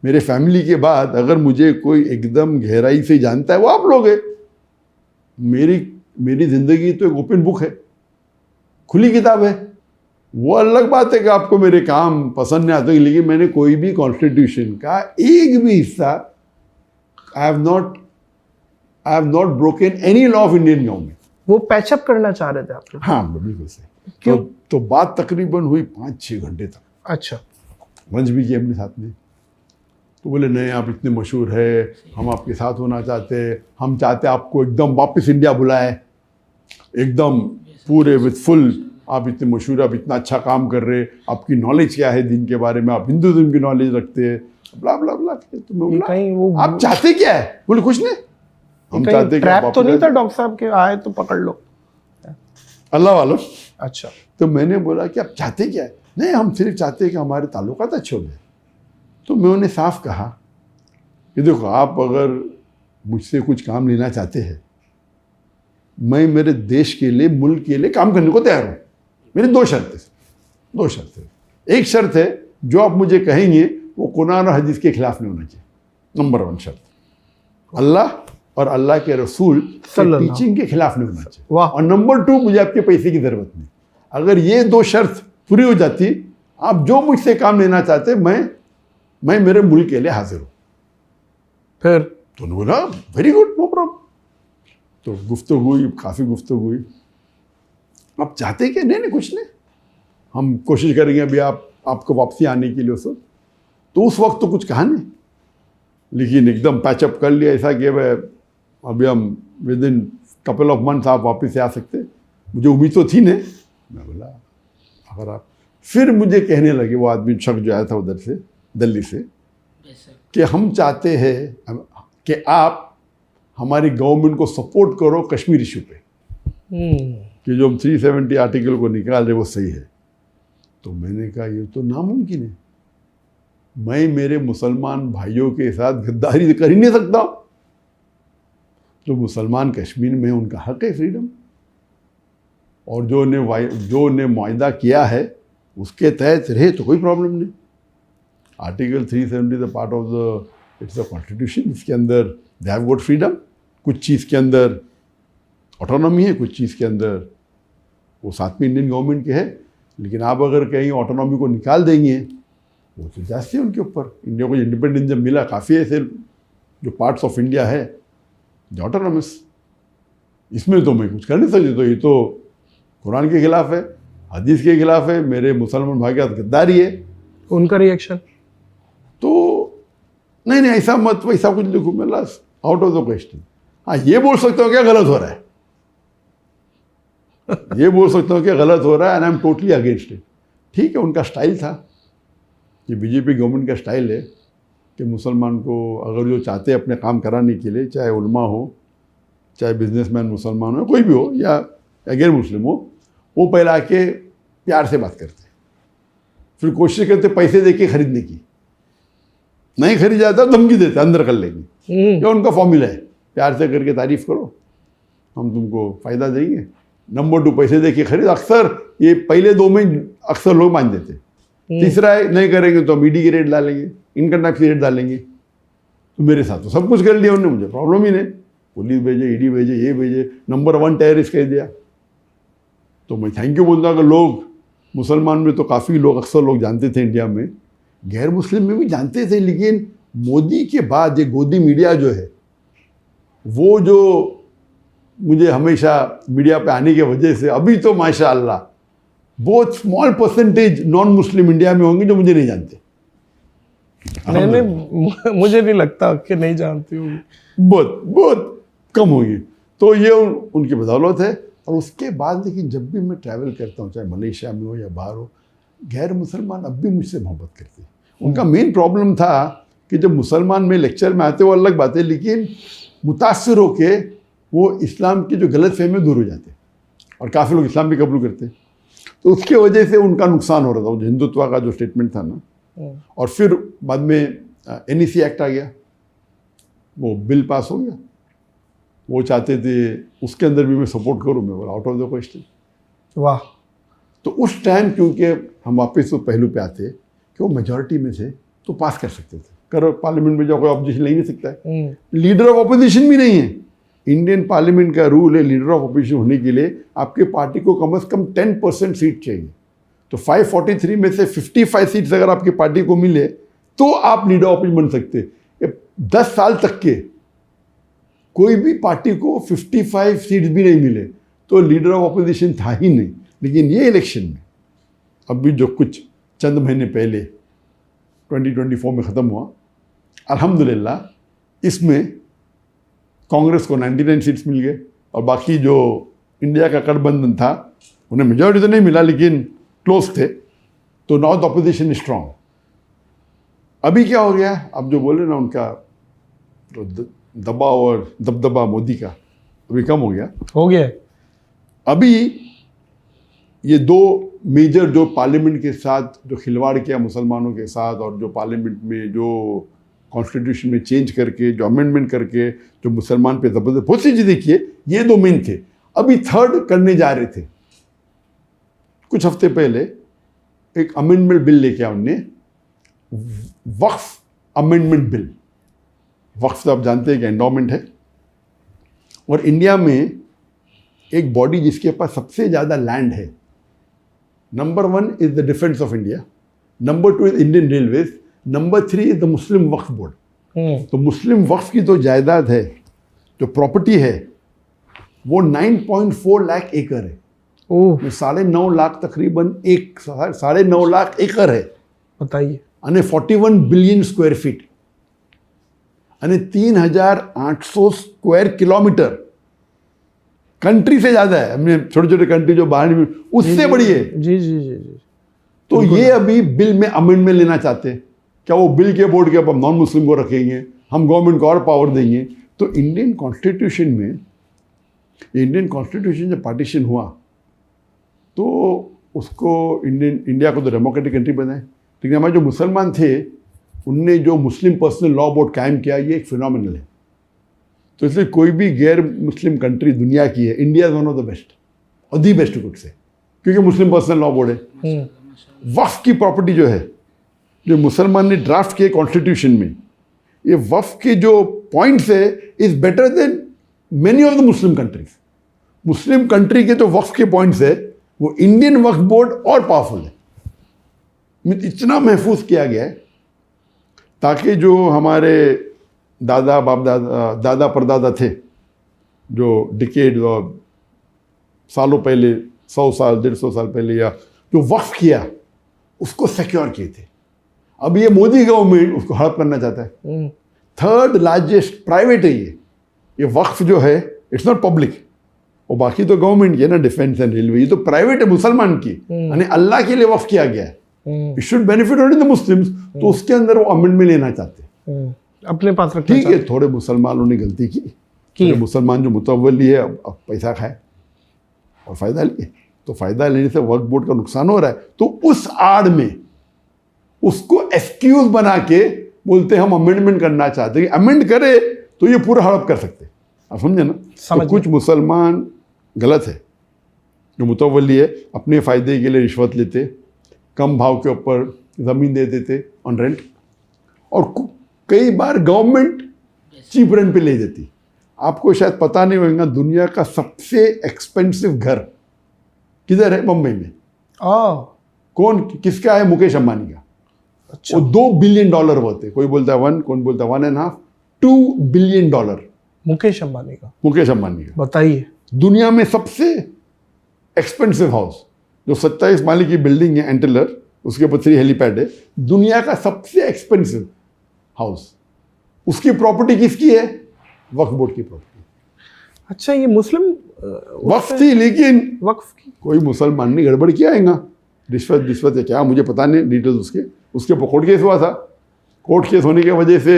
मेरे फैमिली के बाद अगर मुझे कोई एकदम गहराई से जानता है, वो आप लोग हैं। मेरी ज़िंदगी तो एक ओपन बुक है, खुली किताब है। वो अलग बात है कि आपको मेरे काम पसंद नहीं आते, लेकिन मैंने कोई भी कॉन्स्टिट्यूशन का एक भी हिस्सा, आई have not broken any law of Indian government. वो पैचअप करना चाह रहे थे आप लोग? हाँ, बिल्कुल सही। क्यों? तो बात तकरीबन हुई 5-6 घंटे तक। अच्छा। लंच भी किया अपने साथ में। तो बोले नहीं, आप इतने मशहूर है, हम आपके साथ होना चाहते हैं, हम चाहते आपको एकदम वापस इंडिया बुलाए, एकदम पूरे विथ फुल। आप इतने मशहूर, आप इतना अच्छा काम कर रहे, आपकी नॉलेज क्या है दिन के बारे में, आप हिंदुज़म की नॉलेज रखते हैं, ब्ला ब्ला ब्ला। तो मैं बोला आप चाहते क्या है? बोले कुछ नहीं, हम चाहते ट्रैप तो नहीं था डॉक्टर साहब के आए तो पकड़ लो, अल्लाह वालों। अच्छा। तो मैंने बोला कि आप चाहते क्या है? नहीं, हम सिर्फ चाहते हैं कि हमारे ताल्लुकात अच्छे हो जाए। तो मैं उन्हें साफ कहा कि देखो, आप अगर मुझसे कुछ काम लेना चाहते हैं, मैं मेरे देश के लिए, मुल्क के लिए काम करने को तैयार हूँ। मेरी 2 शर्तें। एक शर्त है, जो आप मुझे कहेंगे वो कुरान और हदीस के खिलाफ नहीं होना चाहिए, नंबर 1 शर्त। अल्लाह और अल्लाह के रसूल की टीचिंग के खिलाफ नहीं होना चाहिए। और नंबर 2, मुझे आपके पैसे की ज़रूरत नहीं। अगर ये 2 शर्त पूरी हो जाती, आप जो मुझसे काम लेना चाहते, मैं मेरे मुल्क के लिए हाजिर हूँ। फिर तो उन्होंने बोला वेरी गुड, नो प्रॉब्लम। तो गुफ्तगू हुई, काफ़ी गुफ्तगू हुई। आप चाहते क्या? नहीं, कुछ नहीं, हम कोशिश करेंगे अभी आपको वापसी आने के लिए। तो उस वक्त तो कुछ कहा नहीं, लेकिन एकदम पैचअप कर लिया ऐसा कि अभी हम with in couple of months आप वापस से आ सकते। मुझे उम्मीद तो थी नहीं। मैं बोला अगर आप, फिर मुझे कहने लगे वो आदमी, शख्स जो आया था उधर से, दिल्ली से, कि हम चाहते हैं कि आप हमारी गवर्नमेंट को सपोर्ट करो कश्मीर इशू पे, कि जो हम 370 आर्टिकल को निकाल रहे वो सही है। तो मैंने कहा ये तो नामुमकिन है, मैं मेरे मुसलमान भाइयों के साथ गद्दारी कर ही नहीं सकता। जो मुसलमान कश्मीर में, उनका हक है फ्रीडम, और जो ने मुआहदा किया है उसके तहत रहे तो कोई प्रॉब्लम नहीं। Article 370 is part of the it's a constitution. इसके अंदर दे हैव गॉट फ्रीडम। कुछ चीज़ के अंदर ऑटोनॉमी है, कुछ चीज़ के अंदर वो साथ में इंडियन गवर्नमेंट के है। लेकिन आप अगर कहीं ऑटोनॉमी को निकाल देंगे, वो तो जास्ती है उनके ऊपर। इंडिया को इंडिपेंडेंस जब मिला, काफ़ी ऐसे जो पार्ट्स ऑफ इंडिया है जो ऑटोनॉमस, इसमें तो मैं कुछ कर नहीं सकती। तो ये तो कुरान के खिलाफ है, हदीस के खिलाफ है, मेरे मुसलमान भाई का गद्दारी है। उनका रिएक्शन तो नहीं ऐसा मत, वैसा कुछ लिखो, मैं last out of the question. हाँ, ये बोल सकता हूँ क्या गलत हो रहा है, ये बोल सकता हूँ क्या गलत हो रहा है, and I am totally against it. ठीक है, उनका स्टाइल था, ये बीजेपी गवर्नमेंट का स्टाइल है कि मुसलमान को अगर जो चाहते हैं अपने काम कराने के लिए, चाहे उलमा हो, चाहे बिजनेसमैन मुसलमान हो, कोई भी हो, या गैर मुस्लिम हो, वो पहले आके प्यार से बात करते, फिर कोशिश करते पैसे दे के खरीदने की, नहीं खरीद जाता धमकी देते अंदर कर लेंगे। ये उनका फॉर्मूला है, प्यार से करके तारीफ करो, हम तुमको फ़ायदा देंगे। नंबर 2, पैसे दे के खरीद। अक्सर ये पहले 2 में अक्सर लोग मान देते। तीसरा है, नहीं करेंगे तो हम ईडी की रेट डालेंगे, इनकम टैक्स की रेट डालेंगे। तो मेरे साथ तो सब कुछ कर लिया उन्होंने, मुझे प्रॉब्लम ही नहीं, पुलिस भेजे, ईडी भेजे, ये भेजे, नंबर 1 टेररिस्ट कह दिया। तो मैं थैंक यू बोलता, अगर लोग मुसलमान में तो काफ़ी लोग, अक्सर लोग जानते थे इंडिया में, गैर मुस्लिम में भी जानते थे, लेकिन मोदी के बाद ये गोदी मीडिया जो है, वो जो मुझे हमेशा मीडिया पे आने की वजह से अभी तो माशाअल्लाह बहुत small percentage non Muslim India में होंगे जो मुझे नहीं जानते। नहीं, मुझे नहीं लगता कि नहीं जानती होगी, बहुत बहुत कम होगी। तो ये उनकी बदौलत है। और उसके बाद लेकिन जब भी मैं ट्रैवल करता हूँ, चाहे मलेशिया में हो या बाहर हो, गैर मुसलमान अब भी मुझसे मोहब्बत करते हैं। उनका मेन प्रॉब्लम था कि जब मुसलमान में लेक्चर में आते वो अलग बात है, लेकिन मुतासर होके वो इस्लाम की जो गलत फहमी दूर हो जाते, और काफ़ी लोग इस्लाम भी कबूल करते। तो उसके वजह से उनका नुकसान हो रहा था, वो हिंदुत्व का जो स्टेटमेंट था ना। और फिर बाद में NEC एक्ट आ गया, वो बिल पास हो गया, वो चाहते थे उसके अंदर भी मैं सपोर्ट करूँ, मैं बोला आउट ऑफ द क्वेश्चन। वाह। तो उस टाइम क्योंकि हम वापस तो पहलू पे आते कि वो मेजॉरिटी में से तो पास कर सकते थे, करो पार्लियामेंट में जाओ, कोई ऑपोजिशन ले नहीं सकता है, लीडर ऑफ ऑपोजिशन भी नहीं है। इंडियन पार्लियामेंट का रूल है, लीडर ऑफ ऑपोजिशन होने के लिए आपके पार्टी को कम से कम 10% सीट चाहिए। तो 543 में से 55 सीट्स अगर आपकी पार्टी को मिले तो आप लीडर ऑफ ऑपोजिशन बन सकते। 10 साल तक के कोई भी पार्टी को 55 सीट्स भी नहीं मिले तो लीडर ऑफ ऑपोजिशन था ही नहीं। लेकिन ये इलेक्शन में अभी जो कुछ चंद महीने पहले 2024 में ख़त्म हुआ, अल्हम्दुलिल्लाह इसमें कांग्रेस को 99 सीट्स मिल गए, और बाकी जो इंडिया का गठबंधन था उन्हें मेजॉरिटी तो नहीं मिला लेकिन क्लोज थे। तो now the opposition is strong. अभी क्या हो गया, अब जो बोले ना उनका दबाव और दबदबा मोदी का अभी कम हो गया। अभी ये 2 मेजर जो पार्लियामेंट के साथ जो खिलवाड़ किया मुसलमानों के साथ, और जो पार्लियामेंट में जो कॉन्स्टिट्यूशन में चेंज करके जो अमेंडमेंट करके जो मुसलमान पे ज़बरदस्त बहुत सी चीज़ें किए, ये 2 मेन थे। अभी थर्ड करने जा रहे थे। कुछ हफ्ते पहले एक अमेंडमेंट बिल लेके आया उनने, वक्फ अमेंडमेंट बिल। वक्फ तो आप जानते हैं कि एंडोमेंट है, और इंडिया में एक बॉडी जिसके पास सबसे ज़्यादा लैंड है, number 1 is the defence of India, number 2 is Indian railways, number 3 is the Muslim Waqf board. तो मुस्लिम वक्फ की जो जायदाद है, जो प्रॉपर्टी है, वो 9.4 लाख एकड़ है। 9.5 लाख तकरीबन 9.5 लाख एकड़ है, बताइए। અને 41 बिलियन स्क्वायर फीट અને 3,800 स्क्वायर किलोमीटर। कंट्री से ज़्यादा है, हमने छोटे छोटे कंट्री जो बाहर में उससे बड़ी है। जी जी जी जी। तो ये अभी बिल में अमेंडमेंट लेना चाहते हैं, क्या वो बिल के बोर्ड के अब हम नॉन मुस्लिम को रखेंगे, हम गवर्नमेंट को और पावर देंगे। तो इंडियन कॉन्स्टिट्यूशन में, इंडियन कॉन्स्टिट्यूशन जब पार्टीशन हुआ तो उसको इंडिया को तो डेमोक्रेटिक कंट्री बनाए, लेकिन हमारे जो मुसलमान थे उनने जो मुस्लिम पर्सनल लॉ बोर्ड कायम किया, ये एक फिनोमिनल है। तो इसलिए कोई भी गैर मुस्लिम कंट्री दुनिया की है, India is one of the best और दी बेस्ट कुड से, क्योंकि मुस्लिम पर्सनल लॉ बोर्ड है। वक्फ की प्रॉपर्टी जो है, जो मुसलमान ने ड्राफ्ट किए कॉन्स्टिट्यूशन में, ये वक्फ के जो पॉइंट्स है is better than many of the Muslim countries. Muslim country के जो वक्फ के पॉइंट्स है वो इंडियन वक्फ बोर्ड और पावरफुल है। इतना महफूज किया गया है ताकि जो हमारे दादा बाप दादा परदादा थे, जो डिकेड और सालों पहले, 100 साल 150 साल पहले, या जो वक्फ किया उसको सिक्योर किए थे। अब ये मोदी गवर्नमेंट उसको हड़प करना चाहता है। थर्ड लार्जेस्ट प्राइवेट है ये वक्फ जो है, इट्स नॉट पब्लिक। और बाकी तो गवर्नमेंट की है ना, डिफेंस एंड रेलवे, ये तो प्राइवेट है मुसलमान की, यानी अल्लाह के लिए वक्फ किया गया है। It should benefit only the Muslims. तो उसके अंदर वो अमेंडमेंट लेना चाहते हैं, अपने पास रखना। ठीक है, थोड़े मुसलमानों ने गलती की, मुसलमान जो मुतवल्ली है अब पैसा खाए और फ़ायदा लिए। तो फ़ायदा लेने से वक्फ बोर्ड का नुकसान हो रहा है, तो उस आड़ में उसको एक्सक्यूज बना के बोलते हैं हम अमेंडमेंट करना चाहते हैं। अमेंड करे तो ये पूरा हड़प कर सकते हैं। आप समझे ना? तो कुछ मुसलमान गलत है जो मुतवल्ली है, अपने फ़ायदे के लिए रिश्वत लेते, कम भाव के ऊपर ज़मीन दे देते ऑन रेंट, और कई बार गवर्नमेंट चीप रेंट पे ले देती। आपको शायद पता नहीं होगा, दुनिया का सबसे एक्सपेंसिव घर किधर है? मुंबई में। कौन किसका है? मुकेश अंबानी का। अच्छा। वो $2 बिलियन वर्थ है। कोई बोलता है 1, कौन बोलता है 1.5, $2 बिलियन। मुकेश अंबानी का। मुकेश अंबानी का। बताइए। दुनिया में सबसे एक्सपेंसिव हाउस, जो 27 माले की बिल्डिंग है एंटेलर, उसके ऊपर 3 हेलीपैड है, दुनिया का सबसे एक्सपेंसिव हाउस। उसकी प्रॉपर्टी किसकी है? वक्फ बोर्ड की प्रॉपर्टी। अच्छा, ये मुस्लिम वक्फ थी, लेकिन वक्फ की कोई मुसलमान ने गड़बड़ किया है, रिश्वत है क्या, मुझे पता नहीं डिटेल्स उसके ऊपर कोर्ट केस हुआ था। कोर्ट केस होने की वजह से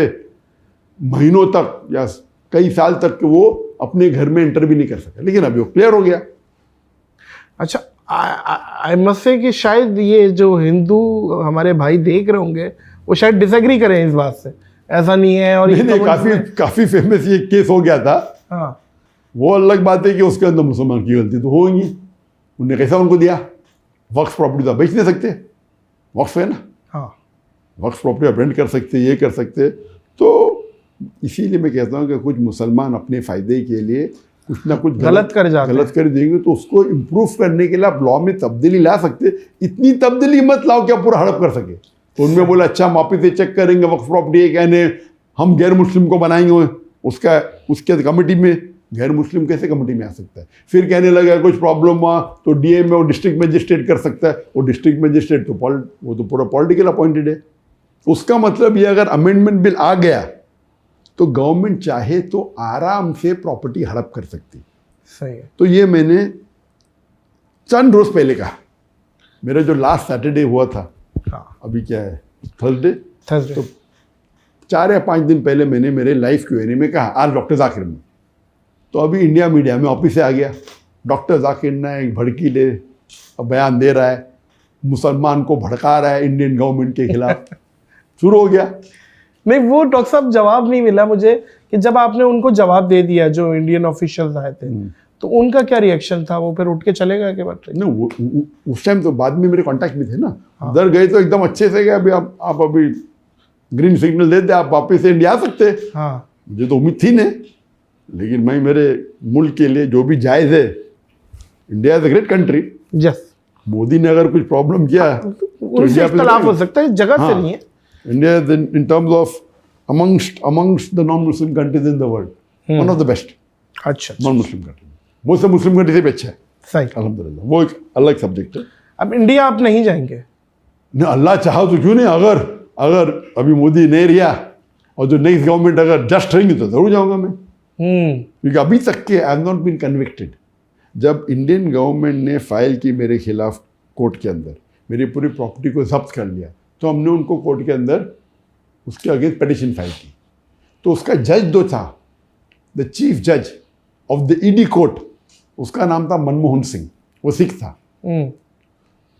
महीनों तक या कई साल तक वो अपने घर में एंटर भी नहीं कर सका, लेकिन अभी वो क्लियर हो गया। अच्छा, आई मस्ट से कि शायद ये जो हिंदू हमारे भाई देख रहे होंगे वो शायद डिसएग्री करें इस बात से, ऐसा नहीं है। और नहीं, काफी फेमस ये केस हो गया था। हाँ, वो अलग बात है कि उसके अंदर मुसलमान की गलती तो होगी। उनने कैसा उनको दिया? वक्फ प्रॉपर्टी तो बेच नहीं सकते, वक्फ है ना। हाँ, वक्फ प्रॉपर्टी आप रेंट कर सकते, ये कर सकते। तो इसीलिए मैं कहता हूँ कि कुछ मुसलमान अपने फ़ायदे के लिए कुछ ना कुछ गलत कर देंगे, तो उसको इम्प्रूव करने के लिए आप लॉ में तब्दीली ला सकते। इतनी तब्दीली मत लाओ कि आप पूरा हड़प कर सके। तो उनमें बोला अच्छा हम वापस से चेक करेंगे, वक्फ प्रॉपर्टी है कहने हम गैर मुस्लिम को बनाएंगे उसके कमेटी में। गैर मुस्लिम कैसे कमेटी में आ सकता है? फिर कहने लगा कुछ प्रॉब्लम हुआ तो डीएम में वो डिस्ट्रिक्ट मजिस्ट्रेट कर सकता है। वो डिस्ट्रिक्ट मजिस्ट्रेट तो वो तो पूरा पॉलिटिकल अपॉइंटेड है। उसका मतलब ये अगर अमेंडमेंट बिल आ गया तो गवर्नमेंट चाहे तो आराम से प्रॉपर्टी हड़प कर सकती। सही है। तो ये मैंने चंद रोज पहले कहा। मेरा जो लास्ट सैटरडे हुआ था, हाँ, अभी क्या है, थर्सडे, तो 4 या 5 दिन पहले मैंने मेरे लाइव Q&A में कहा आज डॉक्टर जाकिर में। तो अभी इंडिया मीडिया में ऑफिस से आ गया, डॉक्टर जाकिर नायक भड़कीले बयान दे रहा है, मुसलमान को भड़का रहा है इंडियन गवर्नमेंट के खिलाफ। शुरू हो गया। नहीं, वो डॉक्टर साहब जवाब नहीं मिला मुझे कि जब आपने उनको जवाब दे दिया जो इंडियन ऑफिशियल्स आए थे, तो उनका क्या रिएक्शन था? वो फिर उठ के चले गए? नहीं, उस टाइम तो बाद में मेरे कांटेक्ट में थे ना। उधर गए तो एकदम अच्छे से गए, अभी आप अभी ग्रीन सिग्नल दे दे, आप वापस से इंडिया आ सकते। हाँ, मुझे तो उम्मीद थी नहीं, लेकिन मैं मेरे मुल्क के लिए जो भी जायज़ है, India is a great country. Yes, Modi ने अगर कुछ प्रॉब्लम किया तो उनसे इख्तलाफ हो सकता है, जगह से नहीं है। India is in terms of amongst the non-Muslim countries in the world, one of the best. अच्छा, non-Muslim countries, वो सब मुस्लिम कंट्री से भी अच्छा है, सही, अल्हम्दुलिल्लाह। वो एक अलग सब्जेक्ट है। अब इंडिया आप नहीं जाएंगे? नहीं, अल्लाह चाहा तो क्यों नहीं। अगर अभी मोदी नहीं रिया और जो नेक्स्ट गवर्नमेंट अगर जस्ट रहेंगी तो जरूर जाऊंगा मैं। क्योंकि अभी तक के I have not been convicted. जब इंडियन गवर्नमेंट ने फाइल की मेरे खिलाफ कोर्ट के अंदर, मेरी पूरी प्रॉपर्टी को जब्त कर लिया, तो हमने उनको कोर्ट के अंदर उसके अगेंस्ट पिटीशन फाइल की। तो उसका जज जो था, द चीफ जज ऑफ द ईडी कोर्ट, उसका नाम था मनमोहन सिंह, वो सिख था।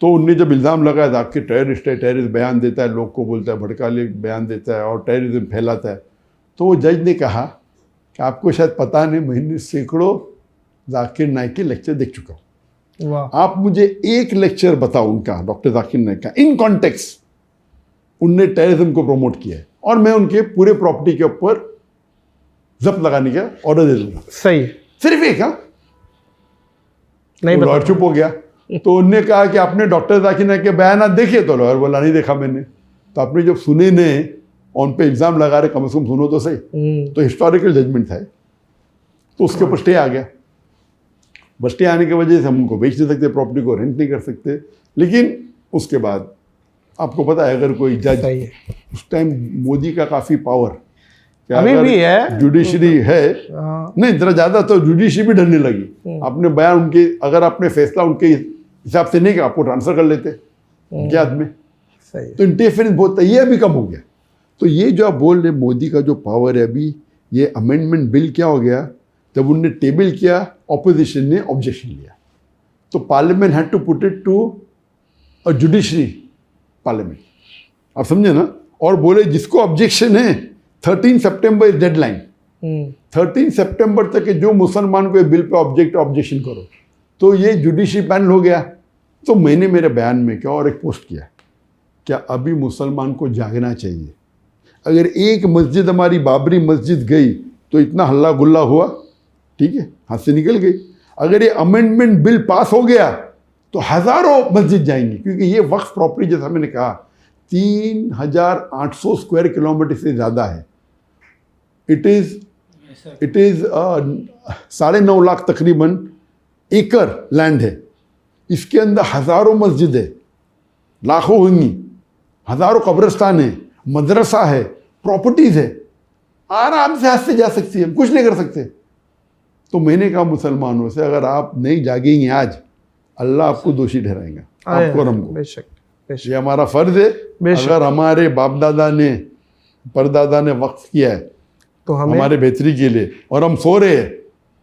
तो उनने जब इल्ज़ाम लगाया था कि टेररिस्ट है, टेररिस्ट बयान देता है, लोग को बोलता है, भड़काले बयान देता है और टेररिज्म फैलाता है, तो वो जज ने कहा कि आपको शायद पता नहीं, मैंने सैकड़ों जाकिर नाइक के लेक्चर देख चुका हूँ। आप मुझे एक लेक्चर बताओ उनका, डॉक्टर जाकिर नाइक का, इन कॉन्टेक्स्ट उनने टेररिज्म को प्रमोट किया है, और मैं उनके पूरे प्रॉपर्टी के ऊपर जब्त लगाने का ऑर्डर दे दूंगा। सही, सिर्फ एक। हाँ, नहीं, लॉयर चुप हो गया। तो उनने कहा कि आपने डॉक्टर जाकिर नाइक के बयान देखे? तो लॉयर बोला नहीं देखा मैंने। तो आपने जब सुने ने उन पे इल्ज़ाम लगा रहे, कम से कम सुनो तो सही। तो हिस्टोरिकल जजमेंट था, तो उसके ऊपर स्टे आ गया। बस स्टे आने की वजह से हम उनको बेच नहीं सकते, प्रॉपर्टी को रेंट नहीं कर सकते। लेकिन उसके बाद आपको पता है, अगर कोई जज, उस टाइम मोदी का काफ़ी पावर, अभी भी है, जुडिशरी है, नहीं जरा ज़्यादा, तो जुडिशरी भी डरने लगी। आपने बयान उनके, अगर आपने फैसला उनके हिसाब से नहीं किया, आपको ट्रांसफर कर लेते उनके हाथ में। तो इंटरफेरेंस बहुत, ये अभी कम हो गया। तो ये जो आप बोल रहे, मोदी का जो पावर है अभी, ये अमेंडमेंट बिल क्या हो गया, जब उनने टेबल किया, ऑपोजिशन ने ऑब्जेक्शन लिया, तो parliament had to put it to a judiciary parliament, आप समझे ना। और बोले जिसको ऑब्जेक्शन है 13 सितंबर इज डेडलाइन, 13 सितंबर तक जो मुसलमान को बिल पे ऑब्जेक्शन करो, तो ये जुडिशरी पैनल हो गया। तो मैंने मेरे बयान में क्या और एक पोस्ट किया, क्या अभी मुसलमान को जागना चाहिए। अगर एक मस्जिद हमारी बाबरी मस्जिद गई तो इतना हल्ला गुल्ला हुआ, ठीक है, हाथ से निकल गई। अगर ये अमेंडमेंट बिल पास हो गया तो हज़ारों मस्जिद जाएंगी, क्योंकि ये वक्फ प्रॉपर्टी जैसा मैंने कहा 3800 स्क्वायर किलोमीटर से ज़्यादा है। इट इज़ 9.5 लाख तकरीबन एकड़ लैंड है। इसके अंदर हज़ारों मस्जिद है, लाखों होंगी, हज़ारों कब्रिस्तान है, मदरसा है, प्रॉपर्टीज़ है, आराम से हाथ से जा सकती है, हम कुछ नहीं कर सकते। तो मैंने कहा मुसलमानों से, अगर आप नहीं जागेंगे आज, अल्लाह आपको दोषी ठहराएगा, आपको और हमको। बेशक, ये हमारा फ़र्ज़ है। अगर हमारे बाप दादा ने परदादा ने वक्फ किया है तो हमारे बेहतरी के लिए, और हम सो रहे हैं,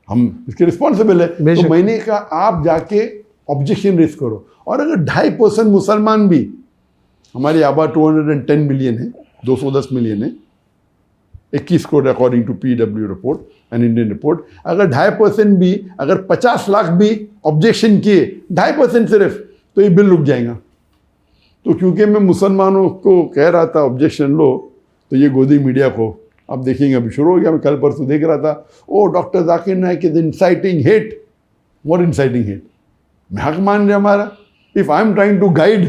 हम इसके रिस्पॉन्सिबल है। तो मैंने कहा आप जाके ऑब्जेक्शन रेज करो। और अगर 2.5% मुसलमान भी, हमारी आबादी 210 मिलियन है, 210 मिलियन है, 21 crore according to PW report and Indian report. अगर 2.5% भी, अगर 50 लाख भी ऑब्जेक्शन किए, 2.5% सिर्फ, तो ये बिल रुक जाएगा। तो क्योंकि मैं मुसलमानों को कह रहा था ऑब्जेक्शन लो, तो ये गोदी मीडिया को आप देखेंगे अभी शुरू हो गया। मैं कल परसों देख रहा था, oh doctor Zakir Naik is inciting hate. What inciting hate? मैं हक मान रहे हमारा। If I am trying to guide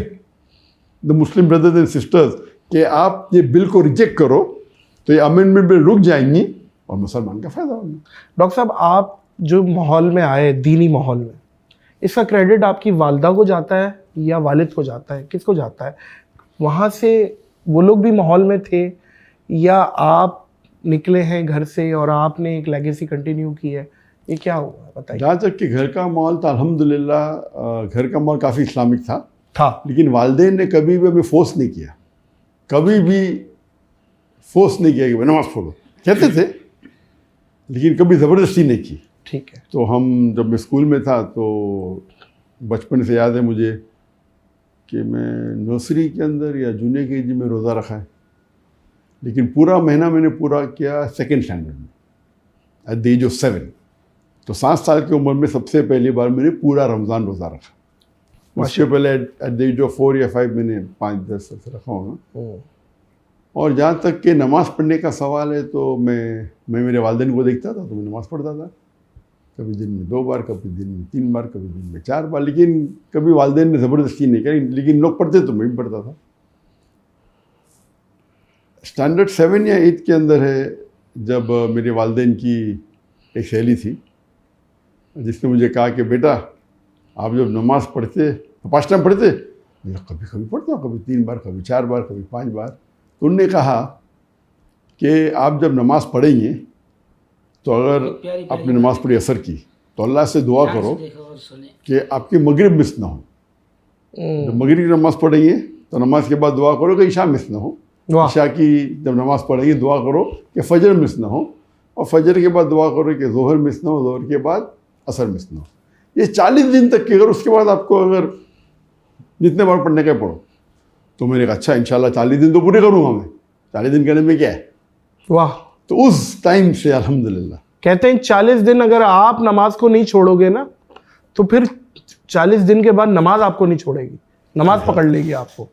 the Muslim brothers and sisters कि आप ये बिल को रिजेक्ट करो, तो ये अमेंडमेंट बिल रुक जाएंगी और मुसलमान का फायदा होगा। डॉक्टर साहब, आप जो माहौल में आए, दीनी माहौल में, इसका क्रेडिट आपकी वालिदा को जाता है या वालिद को जाता है, किसको जाता है? वहाँ से वो लोग भी माहौल में थे या आप निकले हैं घर से और आपने एक लेगेसी कंटिन्यू की है, ये क्या हुआ बताइए। जहाँ तक कि घर का माहौल था, अल्हम्दुलिल्लाह घर का माहौल काफ़ी इस्लामिक था, लेकिन वालिदैन ने कभी भी हमें फोर्स नहीं किया, कभी भी फोर्स नहीं किया कि नमाज़ पढ़ो, कहते थे लेकिन कभी ज़बरदस्ती नहीं की। ठीक है। तो हम जब मैं स्कूल में था तो बचपन से याद है मुझे कि मैं नर्सरी के अंदर या जूनियर KG में रोज़ा रखा है, लेकिन पूरा महीना मैंने पूरा किया सेकेंड स्टैंडर्ड में एट द एज ऑफ 7। तो 7 साल की उम्र में सबसे पहली बार मैंने पूरा रमज़ान रोज़ा रखा। उसके पहले एट द एज ऑफ 4 या 5 मैंने 5-10 साल से रखा होगा। और जहाँ तक कि नमाज़ पढ़ने का सवाल है, तो मैं मेरे वालिदैन को देखता था तो मैं नमाज़ पढ़ता था, कभी दिन में 2 बार, कभी दिन में 3 बार, कभी दिन में 4 बार, लेकिन कभी वालिदैन ने ज़बरदस्ती नहीं करी, लेकिन लोग पढ़ते तो मैं भी पढ़ता था। स्टैंडर्ड 7 या 8 के अंदर है जब मेरे वालिदैन की एक सहेली थी जिसने मुझे कहा कि बेटा आप जब नमाज़ पढ़ते तो 5 टाइम पढ़ते? मैं कभी कभी पढ़ता हूँ, कभी 3 बार, कभी 4 बार, कभी 5 बार। तो उन्होंने कहा कि आप जब नमाज़ पढ़ेंगे तो अगर आपने नमाज़ पढ़ी असर की तो अल्लाह से दुआ करो कि आपकी मगरिब मिस ना हो। जब मगरिब की नमाज़ पढ़ेंगे तो नमाज के बाद दुआ करो कि ईशा मिस ना हो। ईशा की जब नमाज़ पढ़ेंगे दुआ करो कि फजर मिस ना हो, और फजर के बाद दुआ करो कि जोहर मिस ना हो, जोहर के बाद असर मिस ना हो। ये 40 दिन तक की, अगर उसके बाद आपको अगर जितने बार पढ़ने का पढ़ो, तो मैंने कहा अच्छा इंशाल्लाह 40 दिन तो पूरे करूँगा मैं, 40 दिन करने में क्या है। वाह। तो उस टाइम से अल्हम्दुलिल्लाह कहते हैं 40 दिन अगर आप नमाज को नहीं छोड़ोगे ना, तो फिर 40 दिन के बाद नमाज आपको नहीं छोड़ेगी, नमाज पकड़ लेगी आपको।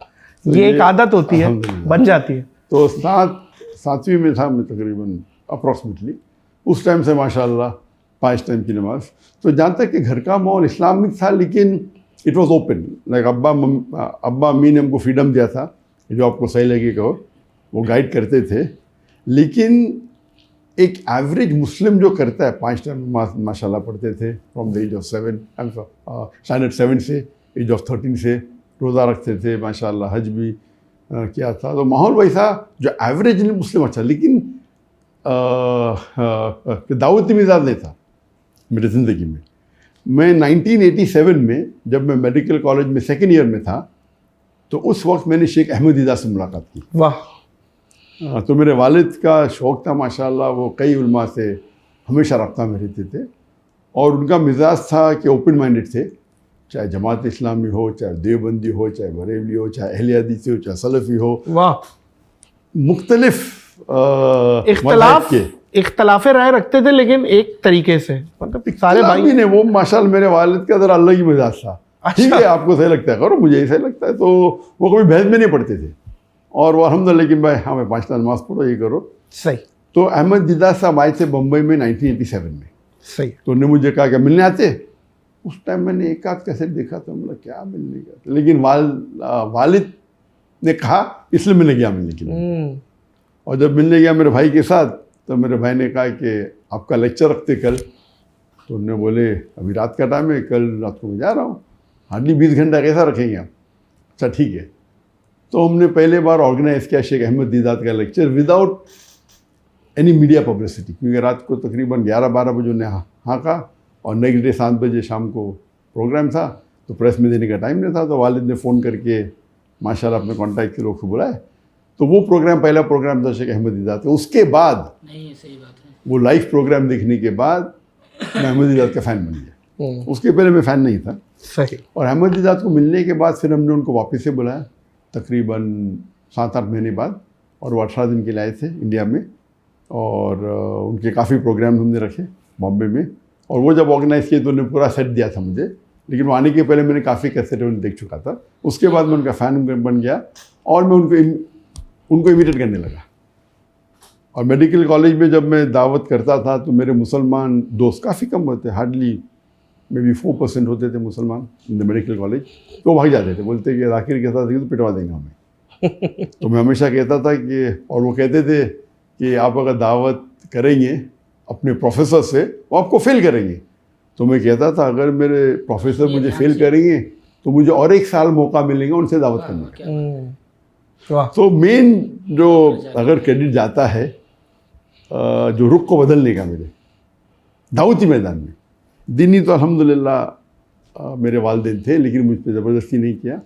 तो ये एक आदत होती है, बन जाती है। तो 7वीं में था मैं तकरीबन अप्रॉक्सीमेटली, उस टाइम से माशाल्लाह 5 टाइम की नमाज। तो जहाँ तक कि घर का माहौल इस्लामिक था, लेकिन इट वाज ओपन। लाइक अब्बा अम्मी ने हमको फ्रीडम दिया था, जो आपको सही लगे कहो, वो गाइड करते थे। लेकिन एक एवरेज मुस्लिम जो करता है 5 टाइम नमाज माशाल्लाह पढ़ते थे from the age of 7, standard 7 से एज ऑफ 13 से रोज़ा रखते थे माशाल्लाह, हज भी किया था। तो माहौल वैसा जो एवरेज मुस्लिम अच्छा, लेकिन दावती मिजाज नहीं था मेरी ज़िंदगी में। मैं 1987 में जब मैं मेडिकल कॉलेज में 2nd ईयर में था, तो उस वक्त मैंने शेख अहमद ईदा से मुलाकात की। वाह। तो मेरे वालिद का शौक़ था माशाल्लाह, वो कई उलमा से हमेशा रब्ता में रहते थे, और उनका मिजाज था कि ओपन माइंडेड थे, चाहे जमात इस्लामी हो, चाहे देवबंदी हो, चाहे बरेली हो, चाहे अहले हदीस हो, चाहे सलफ़ी हो, वाह, मुख्तलिफ इख्तलाफ राय रखते थे लेकिन एक तरीके से, मतलब सारे भाई भी ने। वो माशाल्लाह मेरे वालिद का ज़रा अलग ही मिजाज था। ठीक है, आपको सही लगता है करो, मुझे ही सही लगता है। तो वो कभी बहस में नहीं पढ़ते थे, और वो अल्हम्दुलिल्लाह कि भाई हाँ, मैं 5 नमाज पढ़ो, ये करो। सही। तो अहमद दीदार साहब आए थे बम्बई में 1987 में। सही। तो उन्होंने मुझे कहा कि मिलने आते। उस टाइम मैंने एक आध कैसेट देखा था, मतलब क्या मिलने का, लेकिन वालिद ने कहा इसलिए मैंने गया मिलने के लिए। और जब मिलने गया मेरे भाई के साथ, तो मेरे भाई ने कहा कि आपका लेक्चर रखते कल। तो उन्होंने बोले अभी रात का टाइम है, कल रात को मैं जा रहा हूँ, हार्डली 20 घंटा कैसा रखेंगे आप? अच्छा ठीक है। तो हमने पहले बार ऑर्गेनाइज़ किया शेख अहमद दीदात का lecture without any media publicity, क्योंकि रात को तकरीबन 11-12 बजे उन्हें हाँका और नेक्स्ट डे 7 बजे शाम को प्रोग्राम था, तो प्रेस में देने का टाइम नहीं था। तो वालिद ने फ़ोन करके माशाल्लाह अपने कॉन्टैक्ट के लोग को बुलाए। तो वो प्रोग्राम पहला प्रोग्राम था शेख अहमद दीदात। उसके बाद नहीं, सही बात है, वो लाइव प्रोग्राम देखने के बाद मैं अहमद दीदात का फ़ैन बन गया। उसके पहले मैं फ़ैन नहीं था। सही। और अहमद दीदात को मिलने के बाद फिर हमने उनको वापस से बुलाया तकरीबन 7-8 महीने बाद, और वो 18 दिन के लिए आए थे इंडिया में। और उनके काफ़ी प्रोग्राम हमने रखे बॉम्बे में, और वो जब ऑर्गेनाइज़ किए तो उन्होंने पूरा सेट दिया था मुझे, लेकिन वो आने के पहले मैंने काफ़ी कैसेट उन्हें देख चुका था। उसके बाद मैं उनका फ़ैन बन गया और मैं उनको इमिटेट करने लगा। और मेडिकल कॉलेज में जब मैं दावत करता था तो मेरे मुसलमान दोस्त काफ़ी कम होते, हार्डली मे बी 4% होते थे मुसलमान इन द मेडिकल कॉलेज। तो भाग जाते थे, बोलते कि जाकिर के साथ तो पिटवा देंगे हमें। तो मैं हमेशा कहता था कि, और वो कहते थे कि आप अगर दावत करेंगे अपने प्रोफेसर से वो आपको फेल करेंगे। तो मैं कहता था अगर मेरे प्रोफेसर मुझे फेल करेंगे तो मुझे और 1 साल मौका मिलेगा उनसे दावत करने का। तो मेन जो अगर क्रेडिट जाता है जो रुख को बदलने का मेरे दावती मैदान में, दीनी तो अल्हम्दुलिल्लाह मेरे वालिदैन थे, लेकिन मुझ पर ज़बरदस्ती नहीं किया।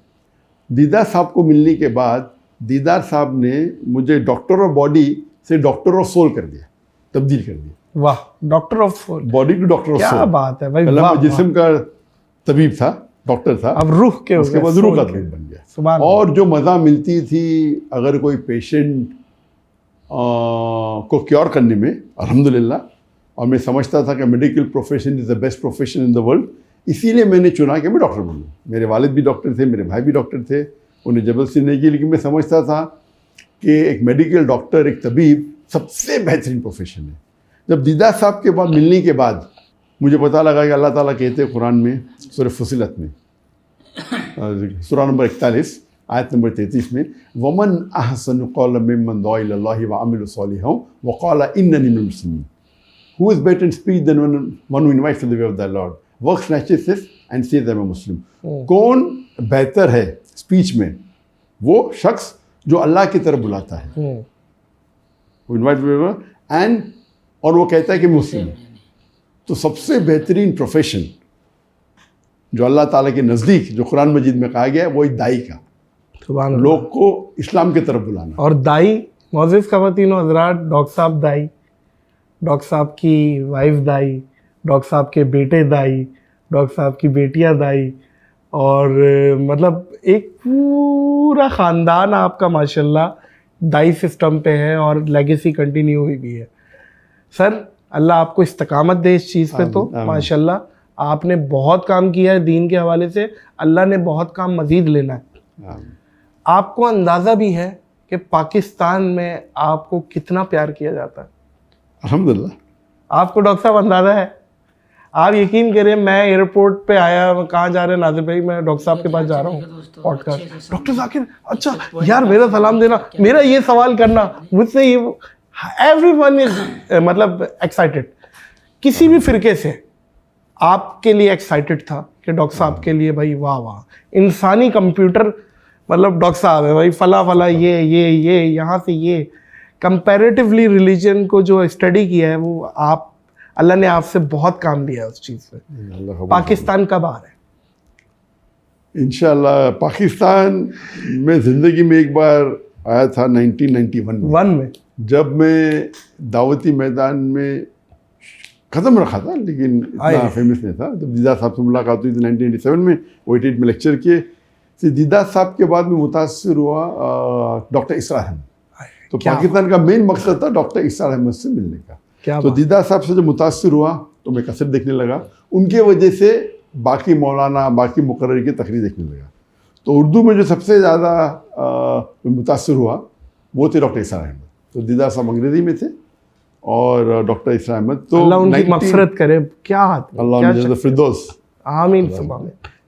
दीदार साहब को मिलने के बाद दीदार साहब ने मुझे डॉक्टर ऑफ बॉडी से डॉक्टर ऑफ सोल कर दिया, तब्दील कर दिया। वाह, doctor of body to doctor of soul, क्या बात है भाई। वाह, जिस्म का तबीब था, डॉक्टर था, अब रूह के, उसके बाद रूह का तबीब बन गया। और जो मज़ा मिलती थी अगर कोई पेशेंट को क्योर करने में, अल्हम्दुलिल्लाह। और मैं समझता था कि medical profession is the best profession in the world, इसीलिए मैंने चुना कि मैं डॉक्टर बनूँ। मेरे वालिद भी डॉक्टर थे, मेरे भाई भी डॉक्टर थे, उन्हें जबरदस्ती नहीं की, लेकिन मैं समझता था कि एक मेडिकल डॉक्टर, एक तबीब सबसे बेहतरीन प्रोफेशन है। जब दीदार साहब के बाद मिलने के बाद मुझे पता लगा कि अल्लाह ताला कहते हैं कुरान में सूरह फुसिलत में सूरह नंबर 41 आयत नंबर 33 में, वमन अहसनु क़ौलन मिम्मन दुआ इलल्लाहि व अमिला सालिहान व क़ाला इन्ननी मिनल मुस्लिमीन। Who is better in speech than one who invites to the way of the Lord, works righteousness and says I am a Muslim? कौन बेहतर है स्पीच में? वो शख्स जो अल्लाह की तरफ बुलाता है, वो इन्वाइट एंड, और वो कहता है कि मुस्लिम। तो सबसे बेहतरीन प्रोफेशन जो अल्लाह ताला के नज़दीक जो कुरान मजीद में कहा गया है वो एक दाई का, लोग को इस्लाम की तरफ बुलाना। और दाई, मोअज़्ज़िज़ ख़वातीन व हज़रात, डॉक्टर साहब दाई, डॉक्टर साहब की वाइफ दाई, डॉक्टर साहब के बेटे दाई, डॉक्टर साहब की बेटियां दाई, और मतलब एक पूरा ख़ानदान आपका माशाल्लाह दाई सिस्टम पे है और लेगेसी कंटिन्यू हुई भी है। सर अल्लाह आपको इस्तकामत दे इस चीज़ पे। तो माशाल्लाह आपने बहुत काम किया है दीन के हवाले से, अल्लाह ने बहुत काम मज़ीद लेना है। आपको अंदाज़ा भी है कि पाकिस्तान में आपको कितना प्यार किया जाता है? अल्हम्दुलिल्लाह। आपको डॉक्टर साहब अंदाज़ा है? आप यकीन करें, मैं एयरपोर्ट पे आया, कहाँ जा रहे हैं नाज़िर भाई? मैं डॉक्टर साहब के पास जा रहा हूँ, पॉडकास्ट। डॉक्टर जाकिर, अच्छा यार मेरा सलाम देना, मेरा ये सवाल करना, मुझसे ये, एवरीवन इज मतलब एक्साइटेड। किसी भी फिरके से आपके लिए एक्साइटेड था कि डॉक्टर साहब के लिए भाई वाह वाह, इंसानी कंप्यूटर मतलब डॉक्टर साहब है भाई, फला फला ये यहाँ से ये। कंपैरेटिवली रिलीजन को जो स्टडी किया है वो आप, अल्लाह ने आपसे बहुत काम लिया है उस चीज़ पे। पाकिस्तान कब आ रहा है? इंशाल्लाह पाकिस्तान में ज़िंदगी में एक बार आया था 1991 में, जब मैं दावती मैदान में ख़त्म रखा था, लेकिन इतना फेमस नहीं था। जब दीदार साहब से मुलाकात हुई थी 1987 में, 88 में लेक्चर किए। फिर दीदार साहब के बाद में मुतासिर हुआ डॉक्टर इसरार अहमद। तो पाकिस्तान का मेन मकसद था डॉक्टर इसरार अहमद से मिलने का। तो दीदार साहब से जब मुतासिर हुआ तो मैं कसर देखने लगा, उनके वजह से बाकी मौलाना, बाकी मुकर्रर की तकरीर देखने लगा। तो उर्दू में जो सबसे ज़्यादा मुतासिर हुआ वो थे डॉक्टर इसरार अहमद। तो दीदार साहब अंग्रेज़ी में थे और डॉक्टर इसरार अहमद तो अल्लाह उनकी मग़फ़िरत करे, क्या अल्लाह फिरदौस आमीन।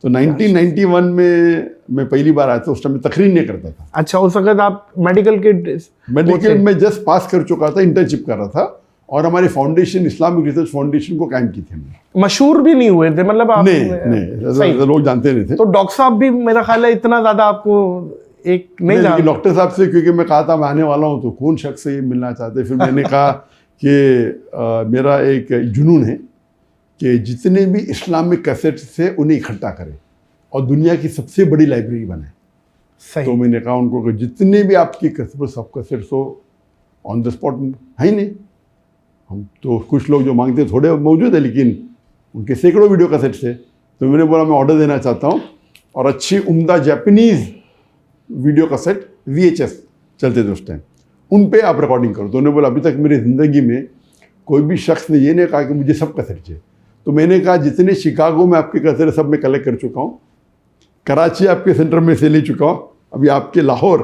तो 1991 में मैं पहली बार आया था, उस टाइम में तकरीर नहीं करता था। अच्छा, उस वक्त आप मेडिकल में जस्ट पास कर चुका था, इंटर्नशिप कर रहा था और हमारी फाउंडेशन इस्लामिक रिसर्च फाउंडेशन को कायम की थी हमने। मशहूर भी नहीं हुए थे, मतलब आप नहीं लोग जानते नहीं थे। तो डॉक्टर साहब भी मेरा ख्याल है इतना ज़्यादा आपको एक नहीं जानते। डॉक्टर साहब से क्योंकि मैं कहा था मैं आने वाला हूँ तो कौन शख्स से मिलना चाहते। फिर मैंने कहा कि मेरा एक जुनून है कि जितने भी इस्लामिक कैसेट से उन्हें इकट्ठा करें और दुनिया की सबसे बड़ी लाइब्रेरी बनाए। सही। तो मैंने कहा उनको कि जितने भी आपकी कैसेट, सब कैसेट तो ऑन द स्पॉट है ही नहीं। हम तो कुछ लोग जो मांगते थोड़े मौजूद है, लेकिन उनके सैकड़ों वीडियो कैसेट थे। तो मैंने बोला मैं ऑर्डर देना चाहता हूँ और अच्छी उम्दा जापानीज़ वीडियो कैसेट VHS चलते थे उस टाइम, उन पे आप रिकॉर्डिंग करो। तो उन्होंने बोला अभी तक मेरी ज़िंदगी में कोई भी शख्स ने ये नहीं कहा कि मुझे सब कैसेट चाहिए। तो मैंने कहा जितने शिकागो में आपके कैसेट सब मैं कलेक्ट कर चुका हूँ, कराची आपके सेंटर में से ले चुका हूँ, अभी आपके लाहौर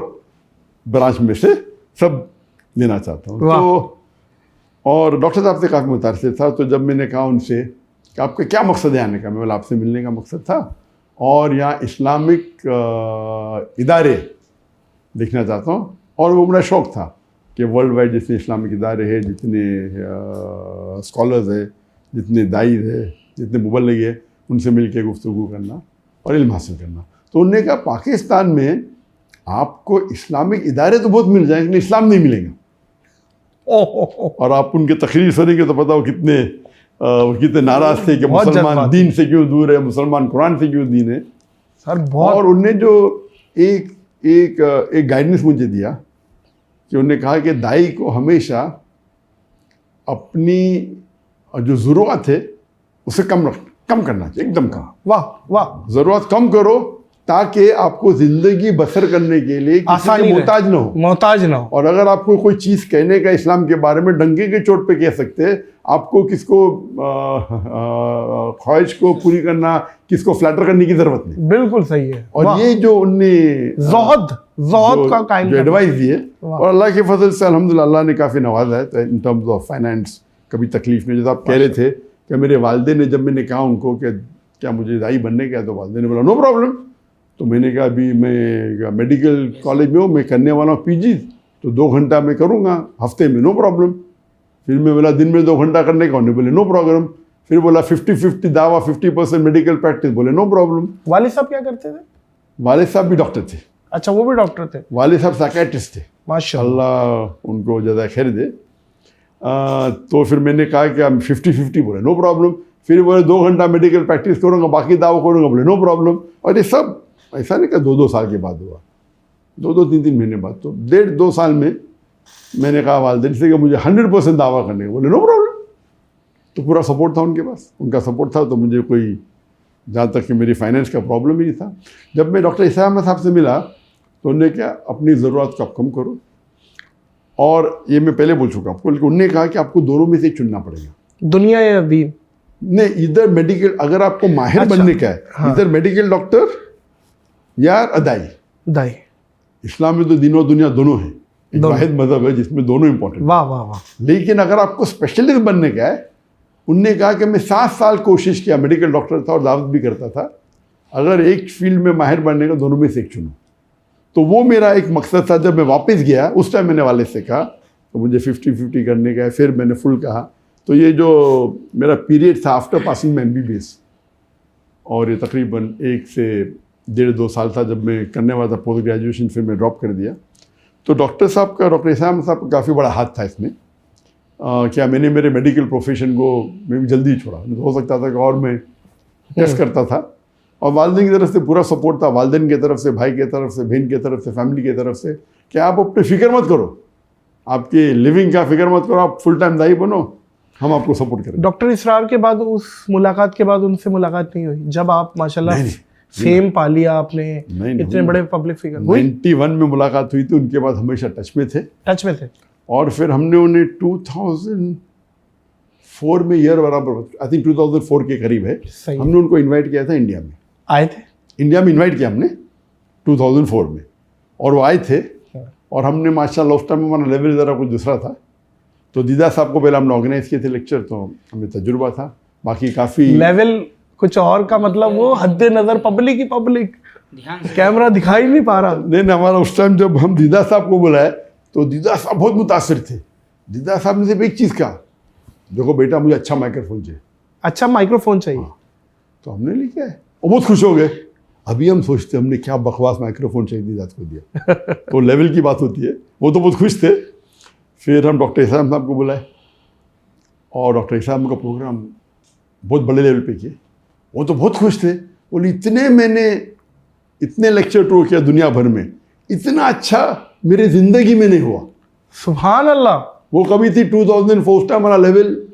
ब्रांच में से सब लेना चाहता हूँ। तो और डॉक्टर साहब से काफ़ी मुतासिर था। तो जब मैंने कहा उनसे कि आपका क्या मकसद है आने का, मैं बोला आपसे मिलने का मकसद था और यहाँ इस्लामिक इदारे देखना चाहता हूँ। और वो मेरा शौक़ था कि वर्ल्ड वाइड जितने इस्लामिक इदारे हैं, जितने स्कॉलर्स हैं, जितने दाईद है, जितने मुबल्लिग है, उनसे मिल के गुफ्तगू करना और इल्म हासिल करना। तो उन्होंने कहा पाकिस्तान में आपको इस्लामिक इदारे तो बहुत मिल जाएंगे, लेकिन इस्लाम नहीं मिलेगा। और आप उनके तकरीर सुनेंगे तो पता हो कितने नाराज़ थे कि मुसलमान दीन से क्यों दूर है, मुसलमान कुरान से क्यों दीन है सर। बहुत। और उनने जो एक गाइडेंस मुझे दिया कि उन्होंने कहा कि दाई को हमेशा अपनी जो ज़रूरत है उसे कम करना चाहिए, एकदम कम। वाह वाह। ज़रूरत कम करो ताकि आपको ज़िंदगी बसर करने के लिए किसी के मोहताज ना हो। और अगर आपको कोई चीज़ कहने का इस्लाम के बारे में डंके के चोट पे कह सकते हैं, आपको किसको ख्वाहिश को पूरी करना, किसको फ्लैटर करने की ज़रूरत नहीं। बिल्कुल सही है। और ये जो उनने ज़ोहद का कायम जो एडवाइस दिए, और अल्लाह के फजल से अल्हम्दुलिल्लाह अल्लाह ने काफ़ी नवाजा है। तो इन टर्म्स ऑफ फाइनेंस कभी तकलीफ नहीं। जैसे आप कह रहे थे कि मेरे वालिदैन ने, जब मैंने कहा उनको कि क्या मुझे दाई बनने का है, तो वालिदैन ने बोला नो प्रॉब्लम। तो मैंने कहा अभी मैं मेडिकल कॉलेज में हूँ, मैं करने वाला हूँ PG, तो 2 घंटा मैं करूँगा हफ्ते में, नो प्रॉब्लम। फिर मैं बोला दिन में 2 घंटा करने का, उन्होंने बोले नो प्रॉब्लम। फिर बोला 50-50 दावा, 50% मेडिकल प्रैक्टिस, बोले नो प्रॉब्लम। वालिद साहब क्या करते थे? वालिद साहब भी डॉक्टर थे। अच्छा, वो भी डॉक्टर थे? वालिद साहब साइकियाट्रिस्ट थे, माशाअल्लाह, उनको ज़्यादा खैर दे। तो फिर मैंने कहा कि हम 50-50, बोले नो प्रॉब्लम। फिर बोले 2 घंटा मेडिकल प्रैक्टिस करूँगा, बाकी दावा करूँगा, बोले नो प्रॉब्लम। और ये सब ऐसा नहीं कि 2-2 साल के बाद हुआ, 2-2, 3-3 महीने बाद। तो 1.5-2 साल में मैंने कहा वालिदैन से कि मुझे 100% दावा करने का, बोले नो प्रॉब्लम। तो पूरा सपोर्ट था उनके पास, उनका सपोर्ट था। तो मुझे कोई जहाँ तक कि मेरी फाइनेंस का प्रॉब्लम ही नहीं था। जब मैं डॉक्टर इसरार अहमद साहब से मिला तो उन्होंने क्या, अपनी ज़रूरत को आप कम करो। और ये मैं पहले बोल चुका आपको, लेकिन उन्होंने कहा कि आपको दोनों में से चुनना पड़ेगा, दुनिया या दीन। नहीं, इधर मेडिकल, अगर आपको माहिर बनने का है, इधर मेडिकल डॉक्टर या दाई। इस्लाम में तो दीन और दुनिया दोनों हैं, एक वाहिद मजहब है जिसमें दोनों इंपॉर्टेंट। वाह वाह वाह। लेकिन अगर आपको स्पेशलिस्ट बनने का है, उनने कहा कि मैं 7 साल कोशिश किया, मेडिकल डॉक्टर था और दावत भी करता था, अगर एक फील्ड में माहिर बनने का, दोनों में से एक चुनो। तो वो मेरा एक मकसद था। जब मैं वापस गया उस टाइम मैंने वाले से कहा तो मुझे 50-50 करने का है, फिर मैंने फुल कहा। तो ये जो मेरा पीरियड था आफ्टर पासिंग में MBBS, और ये तकरीबन 1 से 1.5-2 साल था जब मैं करने वाला था पोस्ट ग्रेजुएशन, फिर मैं ड्रॉप कर दिया। तो डॉक्टर इसरार अहमद साहब का काफ़ी बड़ा हाथ था इसमें। क्या मैंने मेरे मेडिकल प्रोफेशन को मैं भी जल्दी छोड़ा, हो सकता था कि और मैं टेस्ट करता था। और वालिदैन की तरफ से पूरा सपोर्ट था, वालिदैन की तरफ से, भाई की तरफ से, बहन की तरफ से, फैमिली की तरफ से, कि आप अपनी फ़िक्र मत करो, आपकी लिविंग का फ़िक्र मत करो, आप फुल टाइम दाई बनो हम आपको सपोर्ट करेंगे। डॉक्टर इसरार के बाद उस मुलाकात के बाद उनसे मुलाकात नहीं हुई जब आप माशाल्लाह नहीं, फेम पा लिया आपने, नहीं, इतने बड़े पब्लिक फिगर हुई? 91 में मुलाकात हुई थी, उनके बाद हमेशा टच में थे। टच में थे। और फिर हमने उन्हें 2004 में ईयर बराबर, आई थिंक 2004 के करीब है, सही। हमने उनको इनवाइट किया था इंडिया में। आए थे इंडिया में इनवाइट किया हमने 2004 में, और वो आए थे। और हमने माशाल्लाह उस टाइम हमारा लेवल ज़रा कुछ दूसरा था, तो दीदा साहब को पहले हमने ऑर्गेनाइज किए थे लेक्चर, तो हमें तजुर्बा था। बाकी काफ़ी लेवल कुछ और का मतलब वो हद्दे नजर पब्लिक ही पब्लिक, ध्यान से कैमरा दिखाई नहीं पा रहा। नहीं, हमारा उस टाइम जब हम दीदा साहब को बुलाए तो दीदा साहब बहुत मुतासिर थे। दीदा साहब ने सिर्फ एक चीज़ कहा, देखो बेटा मुझे अच्छा माइक्रोफोन चाहिए। अच्छा माइक्रोफोन चाहिए। तो हमने लेके आए, वो बहुत खुश हो गए। अभी हम सोचते हमने क्या बकवास माइक्रोफोन चाहिए दीदा को दिया। तो लेवल की बात होती है, वो तो बहुत खुश थे। फिर हम डॉक्टर इस्लाम साहब को बुलाए और डॉक्टर इस्लाम का प्रोग्राम बहुत बड़े लेवल पे किए। वो तो बहुत खुश थे, बोले मैंने इतने लेक्चर टूर किया दुनिया भर में, इतना अच्छा मेरे ज़िंदगी में नहीं हुआ। सुभान अल्लाह। वो कभी थी 2004, उस टाइम हमारा लेवल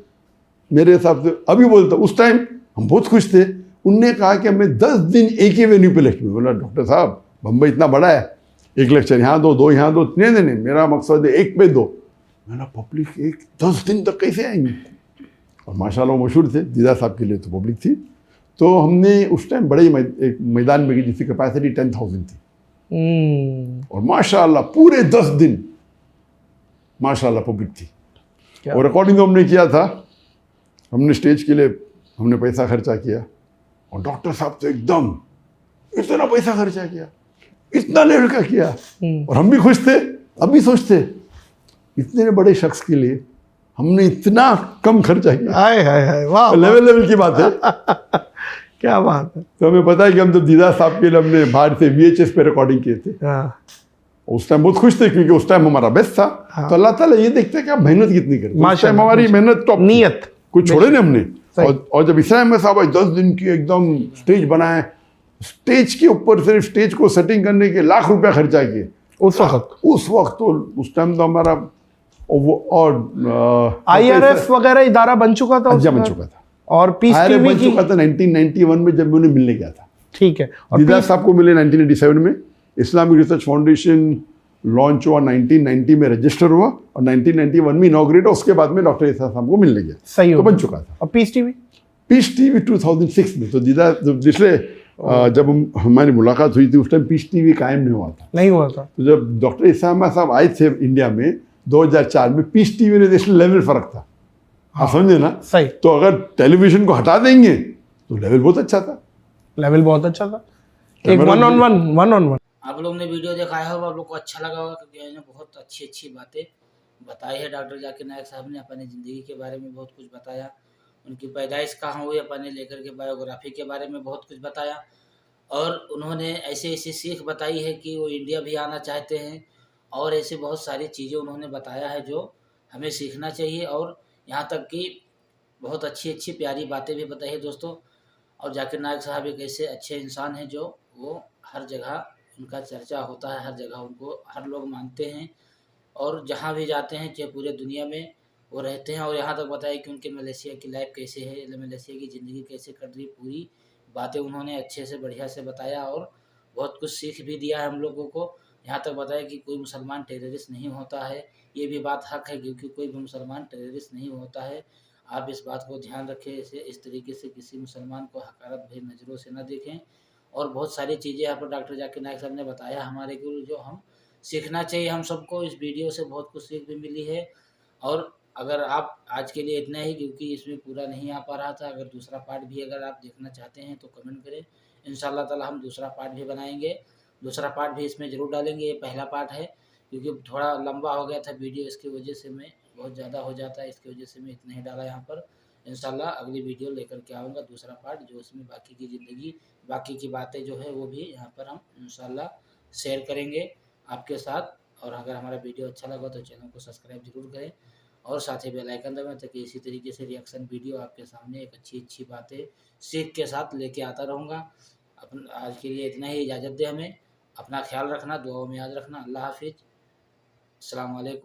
मेरे हिसाब से अभी बोलता, उस टाइम हम बहुत खुश थे। उनने कहा कि हमें 10 दिन एक ही वेन्यू पे लेक्चर। बोला डॉक्टर साहब बम्बई इतना बड़ा है, एक लेक्चर यहाँ दो यहाँ दो, नहीं, मेरा मकसद है एक पे दो। मैंने पब्लिक 10 दिन तक कैसे आएंगे? और माशाल्लाह वो मशहूर थे, दीदा साहब के लिए तो पब्लिक थी। तो हमने उस टाइम बड़े एक मैदान में, जिसकी कैपेसिटी 10,000 थी, और माशाल्लाह पूरे 10 दिन माशाल्लाह पब्लिक थी। और रिकॉर्डिंग तो हमने किया था, हमने स्टेज के लिए हमने पैसा खर्चा किया, और डॉक्टर साहब तो एकदम इतना पैसा खर्चा किया, इतना लेवल का किया, और हम भी खुश थे। अभी सोचते इतने बड़े शख्स के लिए हमने इतना कम खर्चा किया। हाय हाय हाय, वाह लेवल की बात है। क्या बात है। तो हमें पता है कि हम जब दीदा साहब के लिए हमने बाहर से VHS पे रिकॉर्डिंग किए थे, उस टाइम बहुत खुश थे, क्योंकि उस टाइम हमारा बेस्ट था। तो अल्लाह ताला ये देखते हैं कि आप मेहनत कितनी करें। उस टाइम हमारी मेहनत टॉप, नियत कुछ छोड़े नहीं हमने। और जब इस्लाम में साहब 10 दिन की एकदम स्टेज बनाए, स्टेज के ऊपर सिर्फ स्टेज को सेटिंग करने के लाख रुपया खर्चा किए उस वक्त। तो उस टाइम तो हमारा और IRF वगैरह इदारा बन चुका था, बन चुका था, और पीस टीवी बन चुका था 1991 में, जब मैं उन्हें मिलने गया था। ठीक है। और दीदा साहब को मिले 1987 में। इस्लामिक रिसर्च फाउंडेशन लॉन्च हुआ 1990 में, रजिस्टर हुआ, और 1991 में इनॉग्रेट हुआ। उसके बाद में डॉक्टर इस्लाम साहब को मिलने गया, सही तो बन चुका था। और पीस टीवी 2006 में। तो दीदा पिछले जब हमारी मुलाकात हुई थी उस टाइम पीस टीवी कायम नहीं हुआ था। तो जब डॉक्टर इस्लाम साहब आए थे इंडिया में 2004 में, पीस टीवी ने नेशनल लेवल फर्क था। आप समझे ना? सही। तो अगर टेलीविजन को हटा देंगे तो लेवल बहुत अच्छा था। एक वन ऑन वन। आप लोग ने वीडियो देखा है, आप लोग को अच्छा लगा होगा, क्योंकि इन्होंने बहुत अच्छी बातें बताई है। डॉक्टर जाकिर नायक साहब ने अपनी ज़िंदगी के बारे में बहुत कुछ बताया, उनकी पैदाइश कहाँ हुई अपने लेकर के बायोग्राफी के बारे में बहुत कुछ बताया, और उन्होंने ऐसे सीख बताई है कि वो इंडिया भी आना चाहते हैं, और ऐसे बहुत सारी चीज़ें उन्होंने बताया है जो हमें सीखना चाहिए। और यहाँ तक कि बहुत अच्छी प्यारी बातें भी बताई है दोस्तों। और जाकिर नायक साहब एक ऐसे अच्छे इंसान हैं जो वो हर जगह उनका चर्चा होता है, हर जगह उनको हर लोग मानते हैं, और जहाँ भी जाते हैं चाहे पूरे दुनिया में वो रहते हैं। और यहाँ तक बताया कि उनके मलेशिया की लाइफ कैसे है, मलेशिया की ज़िंदगी कैसे कट रही, पूरी बातें उन्होंने अच्छे से बढ़िया से बताया, और बहुत कुछ सीख भी दिया है हम लोगों को। यहाँ तक बताया कि कोई मुसलमान टेररिस्ट नहीं होता है, ये भी बात हक है, क्योंकि कोई भी मुसलमान टेररिस्ट नहीं होता है। आप इस बात को ध्यान रखें, इस तरीके से किसी मुसलमान को हकारत भरी नज़रों से न देखें। और बहुत सारी चीज़ें यहाँ पर डॉक्टर जाकिर नायक साहब ने बताया हमारे गुरु, जो हम सीखना चाहिए हम सबको। इस वीडियो से बहुत कुछ सीख भी मिली है। और अगर आप आज के लिए इतना ही, क्योंकि इसमें पूरा नहीं आ पा रहा था, अगर दूसरा पार्ट भी अगर आप देखना चाहते हैं तो कमेंट करें, इंशाल्लाह ताला हम दूसरा पार्ट भी बनाएंगे, दूसरा पार्ट भी इसमें ज़रूर डालेंगे। ये पहला पार्ट है, क्योंकि थोड़ा लंबा हो गया था वीडियो, इसकी वजह से मैं बहुत ज़्यादा हो जाता है, इसकी वजह से मैं इतना ही डाला यहाँ पर। इंशाल्लाह अगली वीडियो लेकर के आऊँगा दूसरा पार्ट, जो इसमें बाकी की ज़िंदगी, बाकी की बातें जो है वो भी यहाँ पर हम इंशाल्लाह शेयर करेंगे आपके साथ। और अगर हमारा वीडियो अच्छा लगा तो चैनल को सब्सक्राइब जरूर करें, और साथ ही बेल आइकन दबाएं, ताकि इसी तरीके से रिएक्शन वीडियो आपके सामने एक अच्छी बातें सीख के साथ लेके आता रहूँगा। आज के लिए इतना ही, इजाज़त दे हमें, अपना ख्याल रखना, दुआओं में याद रखना। अल्लाह हाफिज़, अस्सलाम वालेकुम।